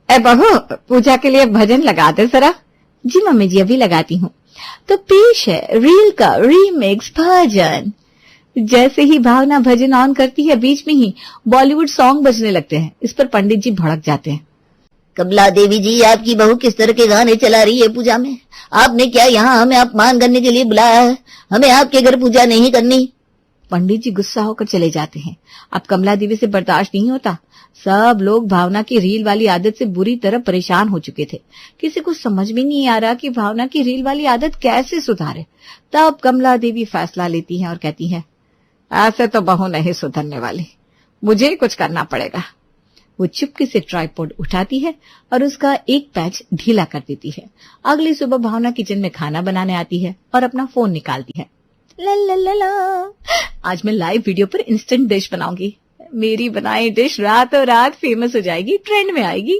ए बहू, पूजा के लिए भजन लगा दे जरा। जी मम्मी जी, अभी लगाती हूँ। तो पेश है रील का रीमिक्स भजन। जैसे ही भावना भजन ऑन करती है, बीच में ही बॉलीवुड सॉन्ग बजने लगते हैं। इस पर पंडित जी भड़क जाते हैं। कमला देवी जी, आपकी बहू किस तरह के गाने चला रही है पूजा में? आपने क्या यहाँ हमें अपमान करने के लिए बुलाया है? हमें आपके घर पूजा नहीं करनी। पंडित जी गुस्सा होकर चले जाते हैं। अब कमला देवी से बर्दाश्त नहीं होता। सब लोग भावना की रील वाली आदत से बुरी तरह परेशान हो चुके थे। किसी को समझ में नहीं आ रहा कि भावना की रील वाली आदत कैसे सुधारे। तब कमला देवी फैसला लेती हैं और कहती हैं, ऐसे तो बहू नहीं सुधरने वाली, मुझे ही कुछ करना पड़ेगा। वो चुपके से ट्राइपॉड उठाती है और उसका एक पैच ढीला कर देती है। अगली सुबह भावना किचन में खाना बनाने आती है और अपना फोन निकालती है। ला ला ला ला, आज मैं लाइव वीडियो पर इंस्टेंट डिश बनाऊंगी। मेरी बनाई डिश रातों रात फेमस हो जाएगी, ट्रेंड में आएगी।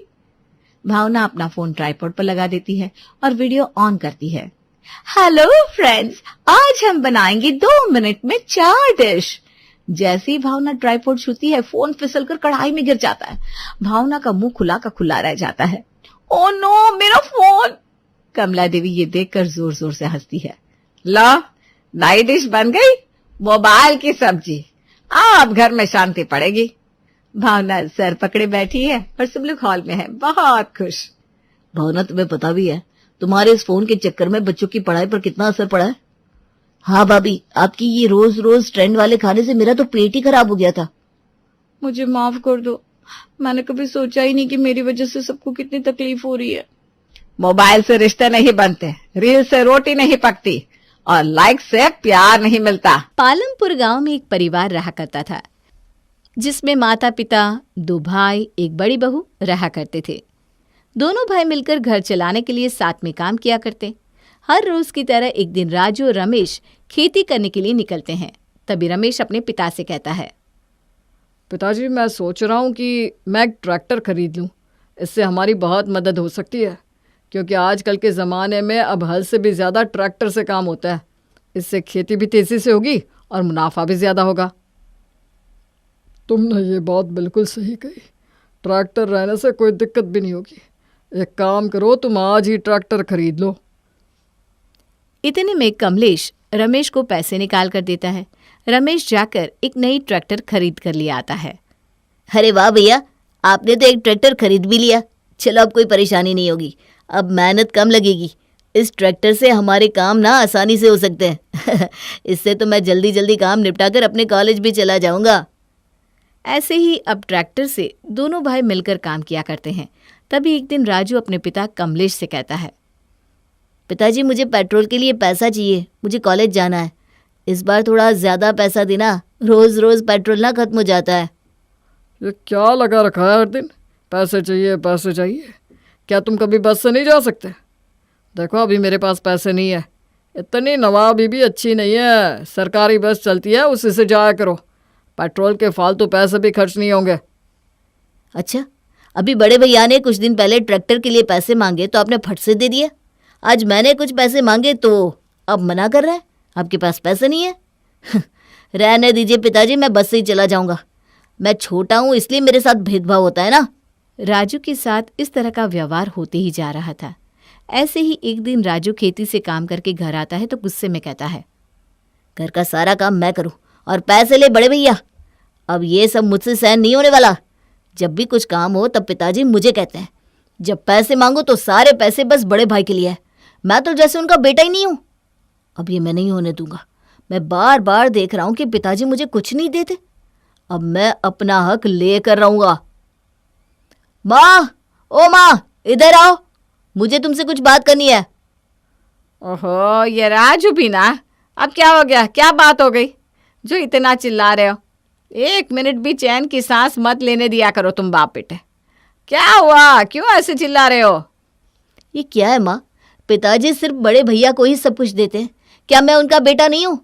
भावना अपना फोन ट्राइपॉड पर लगा देती है और वीडियो ऑन करती है। हेलो फ्रेंड्स, आज हम बनाएंगे 2 मिनट में 4 डिश। जैसे ही भावना ट्राइपॉड छूती है, फोन फिसलकर कढ़ाई में गिर जाता है। भावना का मुंह खुला का खुला रह जाता है। ओ नो, मेरा फोन। कमला देवी ये देखकर जोर जोर से हंसती है। ला, नई डिश बन गई, मोबाइल की सब्जी। अब घर में शांति पड़ेगी। भावना सर पकड़े बैठी है और सब लोग हॉल में है, बहुत खुश। भावना, तुम्हें पता भी है तुम्हारे इस फोन के चक्कर में बच्चों की पढ़ाई पर कितना असर पड़ा है? हाँ भाभी, आपकी ये रोज रोज ट्रेंड वाले खाने से मेरा तो पेट ही खराब हो गया था। मुझे माफ कर दो, मैंने कभी सोचा ही नहीं कि मेरी वजह से सबको कितनी तकलीफ हो रही है। मोबाइल से रिश्ते नहीं बनते, रील से रोटी नहीं पकती और लाइक से प्यार नहीं मिलता। पालमपुर गांव में एक परिवार रहा करता था, जिसमें माता पिता, 2 भाई, एक बड़ी बहू रहा करते थे। दोनों भाई मिलकर घर चलाने के लिए साथ में काम किया करते। हर रोज की तरह एक दिन राजू और रमेश खेती करने के लिए निकलते हैं। तभी रमेश अपने पिता से कहता है, पिताजी, मैं सोच रहा हूँ कि मैं एक ट्रैक्टर खरीद लूँ। इससे हमारी बहुत मदद हो सकती है, क्योंकि आजकल के ज़माने में अब हल से भी ज़्यादा ट्रैक्टर से काम होता है। इससे खेती भी तेज़ी से होगी और मुनाफा भी ज़्यादा होगा। तुमने ये बात बिल्कुल सही कही। ट्रैक्टर रहने से कोई दिक्कत भी नहीं होगी। एक काम करो, तुम आज ही ट्रैक्टर खरीद लो। इतने में कमलेश रमेश को पैसे निकाल कर देता है। रमेश जाकर एक नई ट्रैक्टर खरीद कर ले आता है। अरे वाह भैया, आपने तो एक ट्रैक्टर खरीद भी लिया। चलो, अब कोई परेशानी नहीं होगी, अब मेहनत कम लगेगी। इस ट्रैक्टर से हमारे काम ना आसानी से हो सकते हैं। इससे तो मैं जल्दी जल्दी काम निपटाकर अपने कॉलेज भी चला जाऊंगा। ऐसे ही अब ट्रैक्टर से दोनों भाई मिलकर काम किया करते हैं। तभी एक दिन राजू अपने पिता कमलेश से कहता है, पिताजी, मुझे पेट्रोल के लिए पैसा चाहिए, मुझे कॉलेज जाना है। इस बार थोड़ा ज़्यादा पैसा देना, रोज़ रोज़ पेट्रोल ना खत्म हो जाता है। ये क्या लगा रखा है हर दिन, पैसे चाहिए पैसे चाहिए। क्या तुम कभी बस से नहीं जा सकते? देखो, अभी मेरे पास पैसे नहीं है। इतनी नवाबी भी अच्छी नहीं है। सरकारी बस चलती है, उसी से जाया करो। पेट्रोल के फालतू पैसे भी खर्च नहीं होंगे। अच्छा, अभी बड़े भैया ने कुछ दिन पहले ट्रैक्टर के लिए पैसे मांगे तो आपने फट से दे दिए। आज मैंने कुछ पैसे मांगे तो अब मना कर रहा है, आपके पास पैसे नहीं है। रहने दीजिए पिताजी, मैं बस से ही चला जाऊंगा। मैं छोटा हूँ इसलिए मेरे साथ भेदभाव होता है ना। राजू के साथ इस तरह का व्यवहार होते ही जा रहा था। ऐसे ही एक दिन राजू खेती से काम करके घर आता है तो गुस्से में कहता है, घर का सारा काम मैं करूँ और पैसे ले बड़े भैया। अब ये सब मुझसे सहन नहीं होने वाला। जब भी कुछ काम हो तब पिताजी मुझे कहते हैं, जब पैसे मांगो तो सारे पैसे बस बड़े भाई के लिए है। मैं तो जैसे उनका बेटा ही नहीं हूँ। अब ये मैं नहीं होने दूंगा। मैं बार बार देख रहा हूँ कि पिताजी मुझे कुछ नहीं देते। अब मैं अपना हक लेकर रहूंगा। माँ, ओ माँ, इधर आओ, मुझे तुमसे कुछ बात करनी है। ओहो, ये राजू भी ना, अब क्या हो गया, क्या बात हो गई जो इतना चिल्ला रहे हो? 1 मिनट भी चैन की सांस मत लेने दिया करो तुम बाप बेटे। क्या हुआ, क्यों ऐसे चिल्ला रहे हो? ये क्या है माँ, पिताजी सिर्फ बड़े भैया को ही सब कुछ देते हैं। क्या मैं उनका बेटा नहीं हूँ?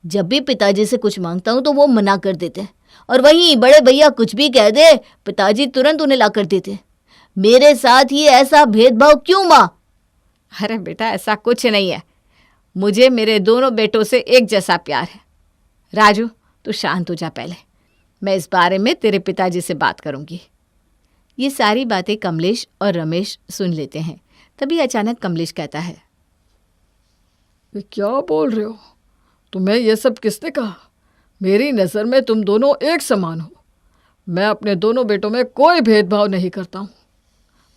जब भी पिताजी से कुछ मांगता हूँ तो वो मना कर देते हैं, और वहीं बड़े भैया कुछ भी कह दे पिताजी तुरंत उन्हें ला कर देते हैं। मेरे साथ ही ऐसा भेदभाव क्यों माँ? अरे बेटा, ऐसा कुछ नहीं है। मुझे मेरे दोनों बेटों से एक जैसा प्यार है। राजू, तू शांत हो जा पहले, मैं इस बारे में तेरे पिताजी से बात करूंगी। ये सारी बातें कमलेश और रमेश सुन लेते हैं। तभी अचानक कमलेश कहता है, ये क्या बोल रहे हो? तुम्हें ये सब किसने कहा? मेरी नज़र में तुम दोनों एक समान हो। मैं अपने दोनों बेटों में कोई भेदभाव नहीं करता हूँ।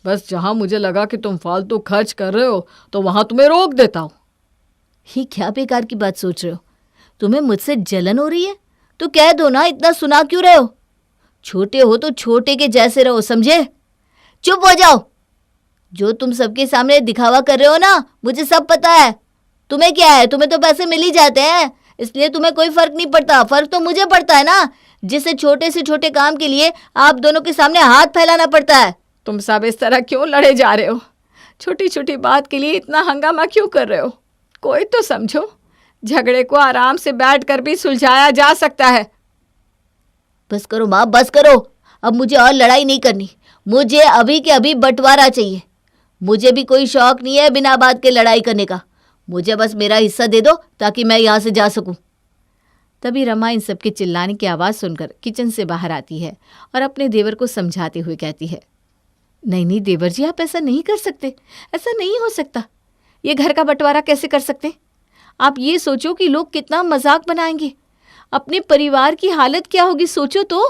बस जहाँ मुझे लगा कि तुम फालतू खर्च कर रहे हो तो वहाँ तुम्हें रोक देता हूँ। ये क्या बेकार की बात सोच रहे हो? तुम्हें मुझसे जलन हो रही है तो कह दो ना, इतना सुना क्यों रहे हो? छोटे हो तो छोटे के जैसे रहो, समझे? चुप हो जाओ। जो तुम सबके सामने दिखावा कर रहे हो ना, मुझे सब पता है। तुम्हें क्या है, तुम्हें तो पैसे मिल ही जाते हैं, इसलिए तुम्हें कोई फर्क नहीं पड़ता। फर्क तो मुझे पड़ता है ना, जिससे छोटे से छोटे काम के लिए आप दोनों के सामने हाथ फैलाना पड़ता है। तुम सब इस तरह क्यों लड़े जा रहे हो? छोटी छोटी बात के लिए इतना हंगामा क्यों कर रहे हो? कोई तो समझो, झगड़े को आराम से बैठकर भी सुलझाया जा सकता है। बस करो माँ, बस करो। अब मुझे और लड़ाई नहीं करनी। मुझे अभी के अभी बंटवारा चाहिए। मुझे भी कोई शौक नहीं है बिना बात के लड़ाई करने का। मुझे बस मेरा हिस्सा दे दो ताकि मैं यहाँ से जा सकूं। तभी रमा इन सबके चिल्लाने की आवाज़ सुनकर किचन से बाहर आती है और अपने देवर को समझाते हुए कहती है, नहीं नहीं देवर जी, आप ऐसा नहीं कर सकते, ऐसा नहीं हो सकता। ये घर का बंटवारा कैसे कर सकते? आप ये सोचो कि लोग कितना मजाक बनाएंगे, अपने परिवार की हालत क्या होगी, सोचो तो।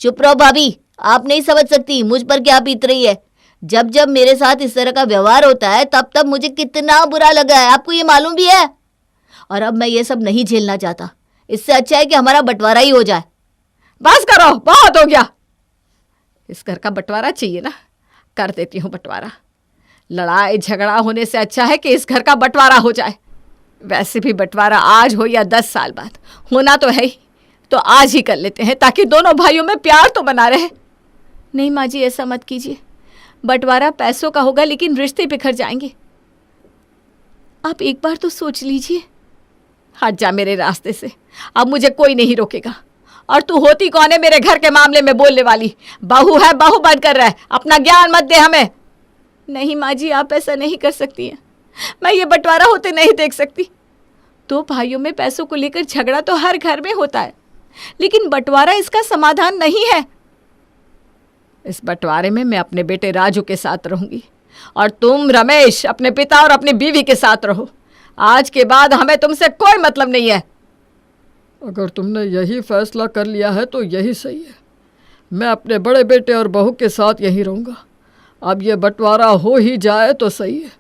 चुप रहो भाभी, आप नहीं समझ सकती मुझ पर क्या बीत रही है। जब जब मेरे साथ इस तरह का व्यवहार होता है तब तब मुझे कितना बुरा लगा है, आपको ये मालूम भी है। और अब मैं ये सब नहीं झेलना चाहता। इससे अच्छा है कि हमारा बंटवारा ही हो जाए। बस करो, बहुत हो गया। इस घर का बंटवारा चाहिए ना, कर देती हूँ बंटवारा। लड़ाई झगड़ा होने से अच्छा है कि इस घर का बंटवारा हो जाए। वैसे भी बंटवारा आज हो या 10 साल बाद, होना तो है ही, तो आज ही कर लेते हैं ताकि दोनों भाइयों में प्यार तो बना रहे। नहीं माँ जी, ऐसा मत कीजिए। बंटवारा पैसों का होगा लेकिन रिश्ते बिखर जाएंगे। आप एक बार तो सोच लीजिए। हट जा मेरे रास्ते से, अब मुझे कोई नहीं रोकेगा। और तू होती कौन है मेरे घर के मामले में बोलने वाली? बहू है, बहू बनकर रह, अपना ज्ञान मत दे हमें। नहीं माँ जी, आप ऐसा नहीं कर सकती हैं। मैं ये बंटवारा होते नहीं देख सकती। दो भाइयों में पैसों को लेकर झगड़ा तो हर घर में होता है, लेकिन बंटवारा इसका समाधान नहीं है। इस बंटवारे में मैं अपने बेटे राजू के साथ रहूंगी और तुम रमेश अपने पिता और अपनी बीवी के साथ रहो। आज के बाद हमें तुमसे कोई मतलब नहीं है। अगर तुमने यही फैसला कर लिया है तो यही सही है। मैं अपने बड़े बेटे और बहू के साथ यहीं रहूँगा। अब ये बंटवारा हो ही जाए तो सही है,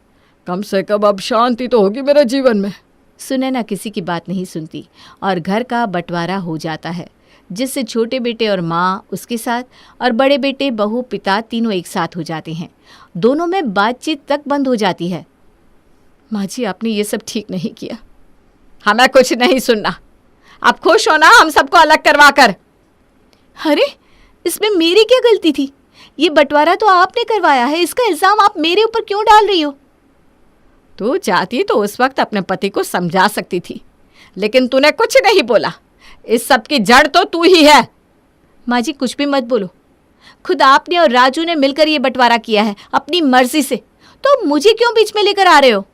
कम से कम अब शांति तो होगी मेरे जीवन में। सुनैना किसी की बात नहीं सुनती और घर का बंटवारा हो जाता है, जिससे छोटे बेटे और माँ उसके साथ और बड़े बेटे बहू पिता तीनों एक साथ हो जाते हैं। दोनों में बातचीत तक बंद हो जाती है। माँ जी, आपने ये सब ठीक नहीं किया। हमें कुछ नहीं सुनना। आप खुश हो ना हम सबको अलग करवा कर? अरे इसमें मेरी क्या गलती थी? ये बंटवारा तो आपने करवाया है, इसका इल्जाम आप मेरे ऊपर क्यों डाल रही हो? तू चाहती तो उस वक्त अपने पति को समझा सकती थी, लेकिन तूने कुछ नहीं बोला। इस सब की जड़ तो तू ही है। माँ जी कुछ भी मत बोलो। खुद आपने और राजू ने मिलकर ये बंटवारा किया है अपनी मर्जी से, तो मुझे क्यों बीच में लेकर आ रहे हो?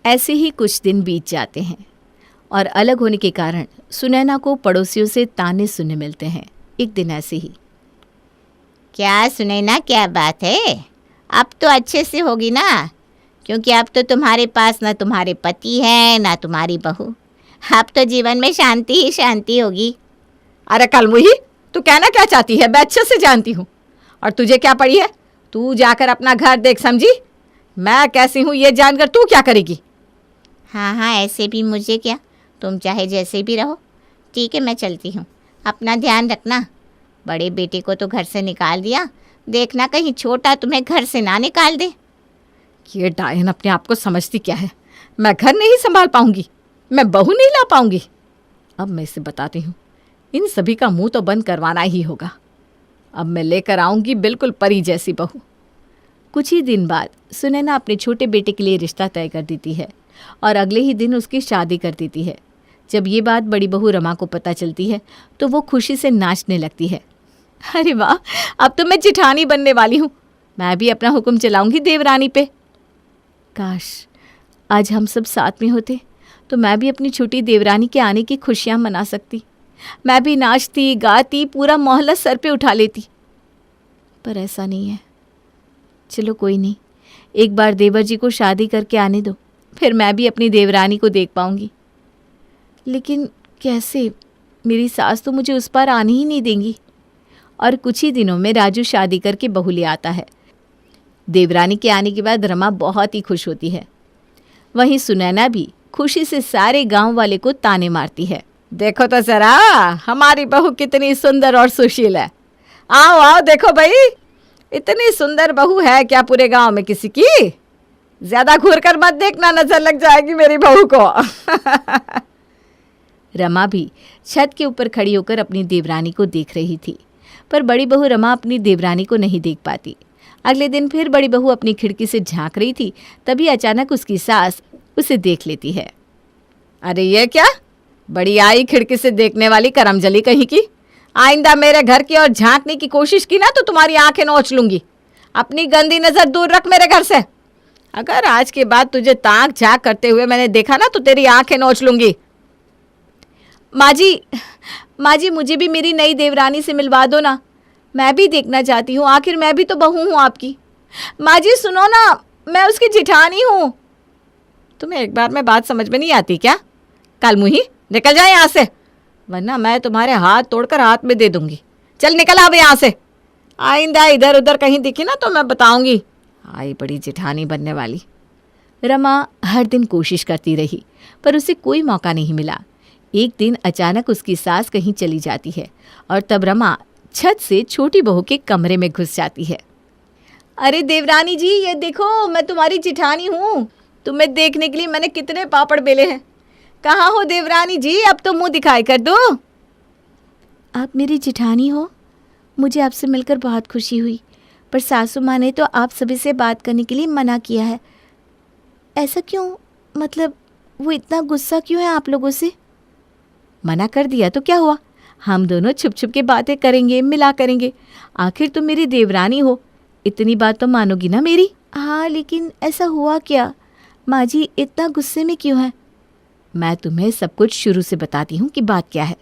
ऐसे ही कुछ दिन बीत जाते हैं और अलग होने के कारण सुनैना को पड़ोसियों से ताने सुनने मिलते हैं। एक दिन ऐसे ही, क्या सुनैना, क्या बात है? अब तो अच्छे से होगी ना, क्योंकि अब तो तुम्हारे पास ना तुम्हारे पति है ना तुम्हारी बहू। अब तो जीवन में शांति ही शांति होगी। अरे कलमुही, तू कहना क्या चाहती है? मैं अच्छे से जानती हूँ। और तुझे क्या पड़ी है? तू जाकर अपना घर देख, समझी? मैं कैसी हूँ ये जानकर तू क्या करेगी? हाँ हाँ, ऐसे भी मुझे क्या, तुम चाहे जैसे भी रहो। ठीक है, मैं चलती हूँ। अपना ध्यान रखना। बड़े बेटे को तो घर से निकाल दिया, देखना कहीं छोटा तुम्हें घर से ना निकाल दे। ये डायन अपने आप को समझती क्या है? मैं घर नहीं संभाल पाऊंगी, मैं बहू नहीं ला पाऊंगी। अब मैं इसे बताती हूँ, इन सभी का मुंह तो बंद करवाना ही होगा। अब मैं लेकर आऊंगी बिल्कुल परी जैसी बहू। कुछ ही दिन बाद सुनैना अपने छोटे बेटे के लिए रिश्ता तय कर देती है और अगले ही दिन उसकी शादी कर देती है। जब ये बात बड़ी बहू रमा को पता चलती है तो वो खुशी से नाचने लगती है। अरे वाह, अब तो मैं जिठानी बनने वाली हूँ। मैं भी अपना हुक्म चलाऊंगी देवरानी पे। काश आज हम सब साथ में होते तो मैं भी अपनी छोटी देवरानी के आने की खुशियाँ मना सकती। मैं भी नाचती गाती, पूरा मोहल्ला सर पे उठा लेती। पर ऐसा नहीं है। चलो कोई नहीं, एक बार देवर जी को शादी करके आने दो, फिर मैं भी अपनी देवरानी को देख पाऊंगी। लेकिन कैसे? मेरी सास तो मुझे उस पर आने ही नहीं देंगी। और कुछ ही दिनों में राजू शादी करके बहू ले आता है। देवरानी के आने के बाद रमा बहुत ही खुश होती है। वहीं सुनैना भी खुशी से सारे गांव वाले को ताने मारती है। देखो तो जरा हमारी बहू कितनी सुंदर और सुशील है। आओ आओ देखो भाई, इतनी सुंदर बहू है क्या पूरे गांव में किसी की? ज्यादा घूर कर मत देखना, नजर लग जाएगी मेरी बहू को। रमा भी छत के ऊपर खड़ी होकर अपनी देवरानी को देख रही थी, पर बड़ी बहू रमा अपनी देवरानी को नहीं देख पाती। अगले दिन फिर बड़ी बहू अपनी खिड़की से झांक रही थी, तभी अचानक उसकी सास उसे देख लेती है। अरे ये क्या, बड़ी आई खिड़की से देखने वाली करमजली कहीं की। आइंदा मेरे घर की और झांकने की कोशिश की ना तो तुम्हारी आंखें नोच लूंगी। अपनी गंदी नजर दूर रख मेरे घर से। अगर आज के बाद तुझे ताक झांक करते हुए मैंने देखा ना तो तेरी आंखें नोच लूंगी। माँ जी मुझे भी मेरी नई देवरानी से मिलवा दो ना। मैं भी देखना चाहती हूँ, आखिर मैं भी तो बहू हूँ आपकी। माँ जी सुनो ना, मैं उसकी जिठानी हूँ। तुम्हें एक बार में बात समझ में नहीं आती क्या? कल मुही निकल जाए यहाँ से, वरना मैं तुम्हारे हाथ तोड़कर हाथ में दे दूंगी। चल निकल अब यहाँ से, आइंदा इधर उधर कहीं दिखी ना तो मैं बताऊंगी। आई बड़ी जिठानी बनने वाली। रमा हर दिन कोशिश करती रही पर उसे कोई मौका नहीं मिला। एक दिन अचानक उसकी सास कहीं चली जाती है और तब रमा छत से छोटी बहू के कमरे में घुस जाती है। अरे देवरानी जी, ये देखो मैं तुम्हारी जिठानी हूँ। तुम्हें देखने के लिए मैंने कितने पापड़ बेले हैं। कहाँ हो देवरानी जी, अब तो मुंह दिखाई कर दो। आप मेरी जिठानी हो, मुझे आपसे मिलकर बहुत खुशी हुई, पर सासू माँ ने तो आप सभी से बात करने के लिए मना किया है। ऐसा क्यों? मतलब वो इतना गुस्सा क्यों है आप लोगों से? मना कर दिया तो क्या हुआ, हम दोनों छुप छुप के बातें करेंगे, मिला करेंगे। आखिर तुम मेरी देवरानी हो, इतनी बात तो मानोगी ना मेरी? हाँ, लेकिन ऐसा हुआ क्या? माँ जी इतना गुस्से में क्यों है? मैं तुम्हें सब कुछ शुरू से बताती हूँ कि बात क्या है।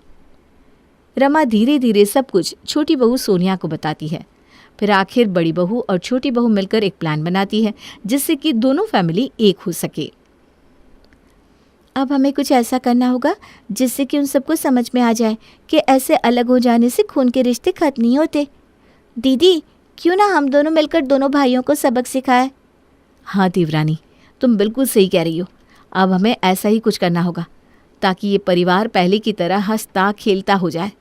रमा धीरे धीरे सब कुछ छोटी बहू सोनिया को बताती है। फिर आखिर बड़ी बहू और छोटी बहू मिलकर एक प्लान बनाती है जिससे कि दोनों फैमिली एक हो सके। अब हमें कुछ ऐसा करना होगा जिससे कि उन सबको समझ में आ जाए कि ऐसे अलग हो जाने से खून के रिश्ते खत्म नहीं होते। दीदी, क्यों ना हम दोनों मिलकर दोनों भाइयों को सबक सिखाएं? हाँ देवरानी, तुम बिल्कुल सही कह रही हो। अब हमें ऐसा ही कुछ करना होगा ताकि ये परिवार पहले की तरह हंसता खेलता हो जाए।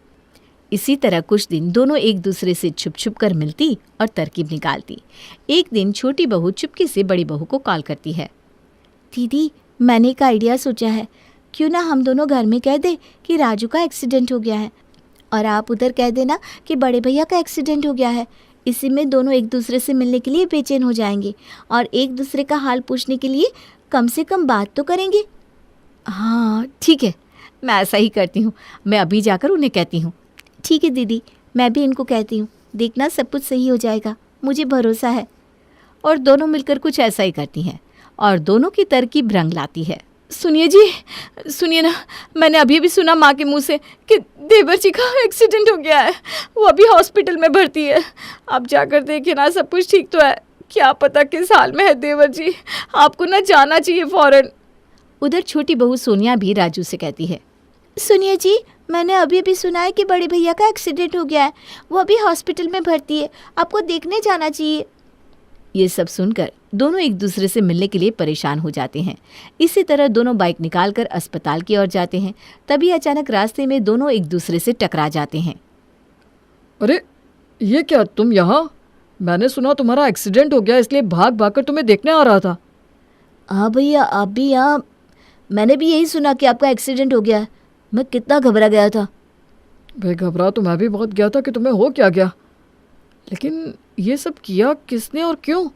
इसी तरह कुछ दिन दोनों एक दूसरे से छुप छुप कर मिलती और तरकीब निकालती। एक दिन छोटी बहू चुपके से बड़ी बहू को कॉल करती है। दीदी, मैंने एक आइडिया सोचा है, क्यों ना हम दोनों घर में कह दे कि राजू का एक्सीडेंट हो गया है और आप उधर कह देना कि बड़े भैया का एक्सीडेंट हो गया है। इसी में दोनों एक दूसरे से मिलने के लिए बेचैन हो जाएंगे और एक दूसरे का हाल पूछने के लिए कम से कम बात तो करेंगे। हाँ ठीक है, मैं ऐसा ही करती हूँ। मैं अभी जाकर उन्हें कहती हूँ। ठीक है दीदी, मैं भी इनको कहती हूँ। देखना सब कुछ सही हो जाएगा, मुझे भरोसा है। और दोनों मिलकर कुछ ऐसा ही करती हैं और दोनों की तरकीब रंग लाती है। सुनिए जी, सुनिए ना, मैंने अभी भी सुना माँ के मुंह से कि देवर जी का एक्सीडेंट हो गया है। वो अभी हॉस्पिटल में भर्ती है। आप जाकर देखिए ना, सब कुछ ठीक तो है। क्या पता किस हाल में है देवर जी, आपको ना जाना चाहिए फौरन। उधर छोटी बहू सोनिया भी राजू से कहती है। सुनिए जी, मैंने अभी भी सुना है कि बड़े भैया का एक्सीडेंट हो गया है। वो अभी हॉस्पिटल में भर्ती है, आपको देखने जाना चाहिए। ये सब सुनकर दोनों एक दूसरे से मिलने के लिए परेशान हो जाते हैं। इसी तरह दोनों बाइक निकालकर अस्पताल की ओर जाते हैं। तभी अचानक रास्ते में दोनों एक दूसरे से टकरा जाते हैं। अरे ये क्या, तुम यहाँ? मैंने सुना तुम्हारा एक्सीडेंट हो गया, इसलिए भाग भाग कर तुम्हें देखने आ रहा था। हाँ भैया, आप भी यहाँ? मैंने भी यही सुना कि आपका एक्सीडेंट हो गया है। मैं कितना घबरा गया था। भाई घबरा तो मैं भी बहुत गया था कि तुम्हें हो क्या गया, लेकिन ये सब किया किसने और क्यों?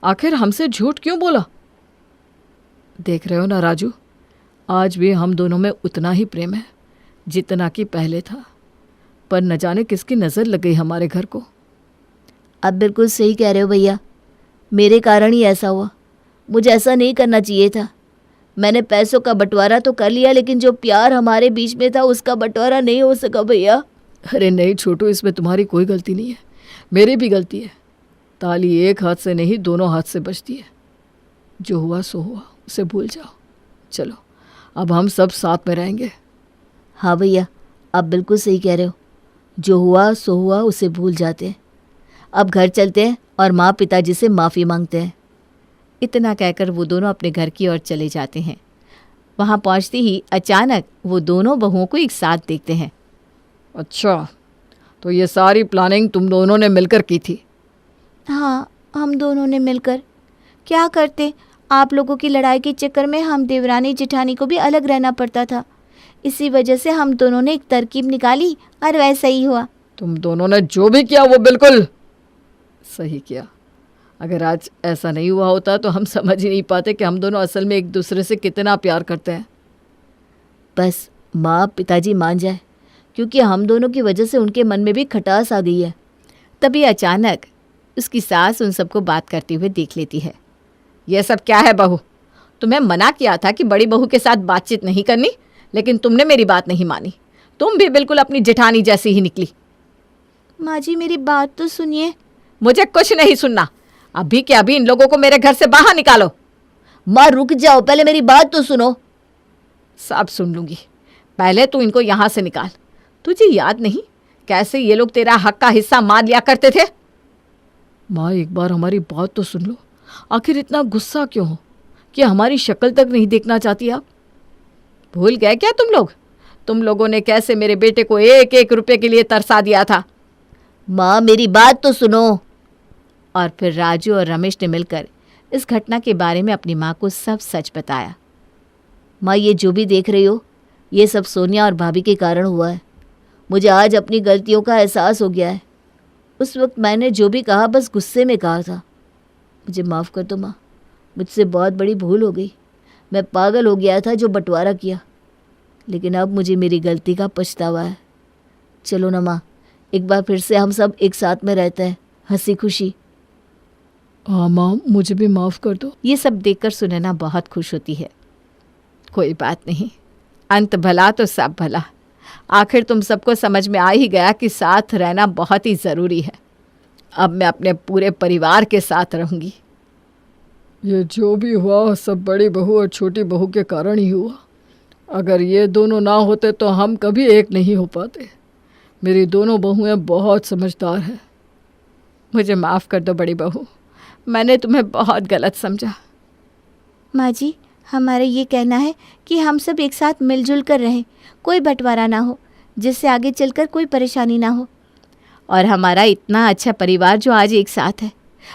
आखिर हमसे झूठ क्यों बोला? देख रहे हो ना राजू, आज भी हम दोनों में उतना ही प्रेम है जितना कि पहले था, पर न जाने किसकी नज़र लग गई हमारे घर को। आप बिल्कुल सही कह रहे हो भैया, मेरे कारण ही ऐसा हुआ। मुझे ऐसा नहीं करना चाहिए था। मैंने पैसों का बंटवारा तो कर लिया, लेकिन जो प्यार हमारे बीच में था उसका बंटवारा नहीं हो सका भैया। अरे नहीं छोटू, इसमें तुम्हारी कोई गलती नहीं है, मेरी भी गलती है। ताली एक हाथ से नहीं, दोनों हाथ से बजती है। जो हुआ सो हुआ, उसे भूल जाओ। चलो अब हम सब साथ में रहेंगे। हाँ भैया, आप बिल्कुल सही कह रहे हो। जो हुआ सो हुआ, उसे भूल जाते हैं। अब घर चलते हैं और माँ पिताजी से माफ़ी मांगते हैं। इतना कहकर वो दोनों अपने घर की ओर चले जाते हैं। वहाँ पहुँचते ही अचानक वो दोनों बहुओं को एक साथ देखते हैं। अच्छा, तो ये सारी प्लानिंग तुम दोनों ने मिलकर की थी? हाँ, हम दोनों ने मिलकर। क्या करते, आप लोगों की लड़ाई के चक्कर में हम देवरानी जेठानी को भी अलग रहना पड़ता था। इसी वजह से हम दोनों ने एक तरकीब निकाली और वैसा ही हुआ। तुम दोनों ने जो भी किया वो बिल्कुल सही किया। अगर आज ऐसा नहीं हुआ होता तो हम समझ ही नहीं पाते कि हम दोनों असल में एक दूसरे से कितना प्यार करते हैं। बस माँ पिताजी मान जाए, क्योंकि हम दोनों की वजह से उनके मन में भी खटास आ गई है। तभी अचानक उसकी सास उन सबको बात करते हुए देख लेती है। यह सब क्या है बहू? तुम्हें मना किया था कि बड़ी बहू के साथ बातचीत नहीं करनी, लेकिन तुमने मेरी बात नहीं मानी। तुम भी बिल्कुल अपनी जेठानी जैसी ही निकली। माँ जी मेरी बात तो सुनिए। मुझे कुछ नहीं सुनना, अभी के अभी इन लोगों को मेरे घर से बाहर निकालो। माँ रुक जाओ, पहले मेरी बात तो सुनो। सब सुन लूंगी, पहले तू इनको यहां से निकाल। तुझे याद नहीं कैसे ये लोग तेरा हक का हिस्सा मान लिया करते थे? माँ एक बार हमारी बात तो सुन लो, आखिर इतना गुस्सा क्यों हो कि हमारी शक्ल तक नहीं देखना चाहती आप? भूल गए क्या तुम लोगों ने कैसे मेरे बेटे को एक एक रुपए के लिए तरसा दिया था? माँ मेरी बात तो सुनो। और फिर राजू और रमेश ने मिलकर इस घटना के बारे में अपनी माँ को सब सच बताया। माँ ये जो भी देख रही हो, ये सब सोनिया और भाभी के कारण हुआ है। मुझे आज अपनी गलतियों का एहसास हो गया है। उस वक्त मैंने जो भी कहा बस गुस्से में कहा था। मुझे माफ़ कर दो माँ, मुझसे बहुत बड़ी भूल हो गई। मैं पागल हो गया था जो बंटवारा किया, लेकिन अब मुझे मेरी गलती का पछतावा है। चलो ना माँ, एक बार फिर से हम सब एक साथ में रहते हैं, हंसी खुशी। हाँ माँ, मुझे भी माफ़ कर दो। ये सब देखकर सुनैना बहुत खुश होती है। कोई बात नहीं, अंत भला तो सब भला। आखिर तुम सबको समझ में आ ही गया कि साथ रहना बहुत ही ज़रूरी है। अब मैं अपने पूरे परिवार के साथ रहूंगी। ये जो भी हुआ सब बड़ी बहू और छोटी बहू के कारण ही हुआ। अगर ये दोनों ना होते तो हम कभी एक नहीं हो पाते। मेरी दोनों बहुएं बहुत समझदार हैं। मुझे माफ़ कर दो बड़ी बहू, मैंने तुम्हें बहुत गलत समझा। माँ जी हमारा ये कहना है कि हम सब एक साथ मिलजुल कर रहें, कोई बंटवारा ना हो, जिससे आगे चलकर कोई परेशानी ना हो। और हमारा इतना अच्छा परिवार जो आज एक साथ है,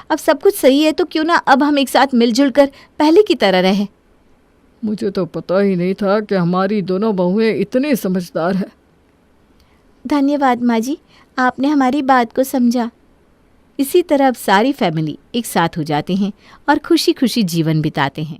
अब सब कुछ सही है तो क्यों ना अब हम एक साथ मिलजुल कर पहले की तरह रहें। मुझे तो पता ही नहीं था कि हमारी दोनों बहुएं इतनी समझदार हैं। धन्यवाद माँ जी, आपने हमारी बात को समझा। इसी तरह अब सारी फैमिली एक साथ हो जाते हैं और खुशी खुशी जीवन बिताते हैं।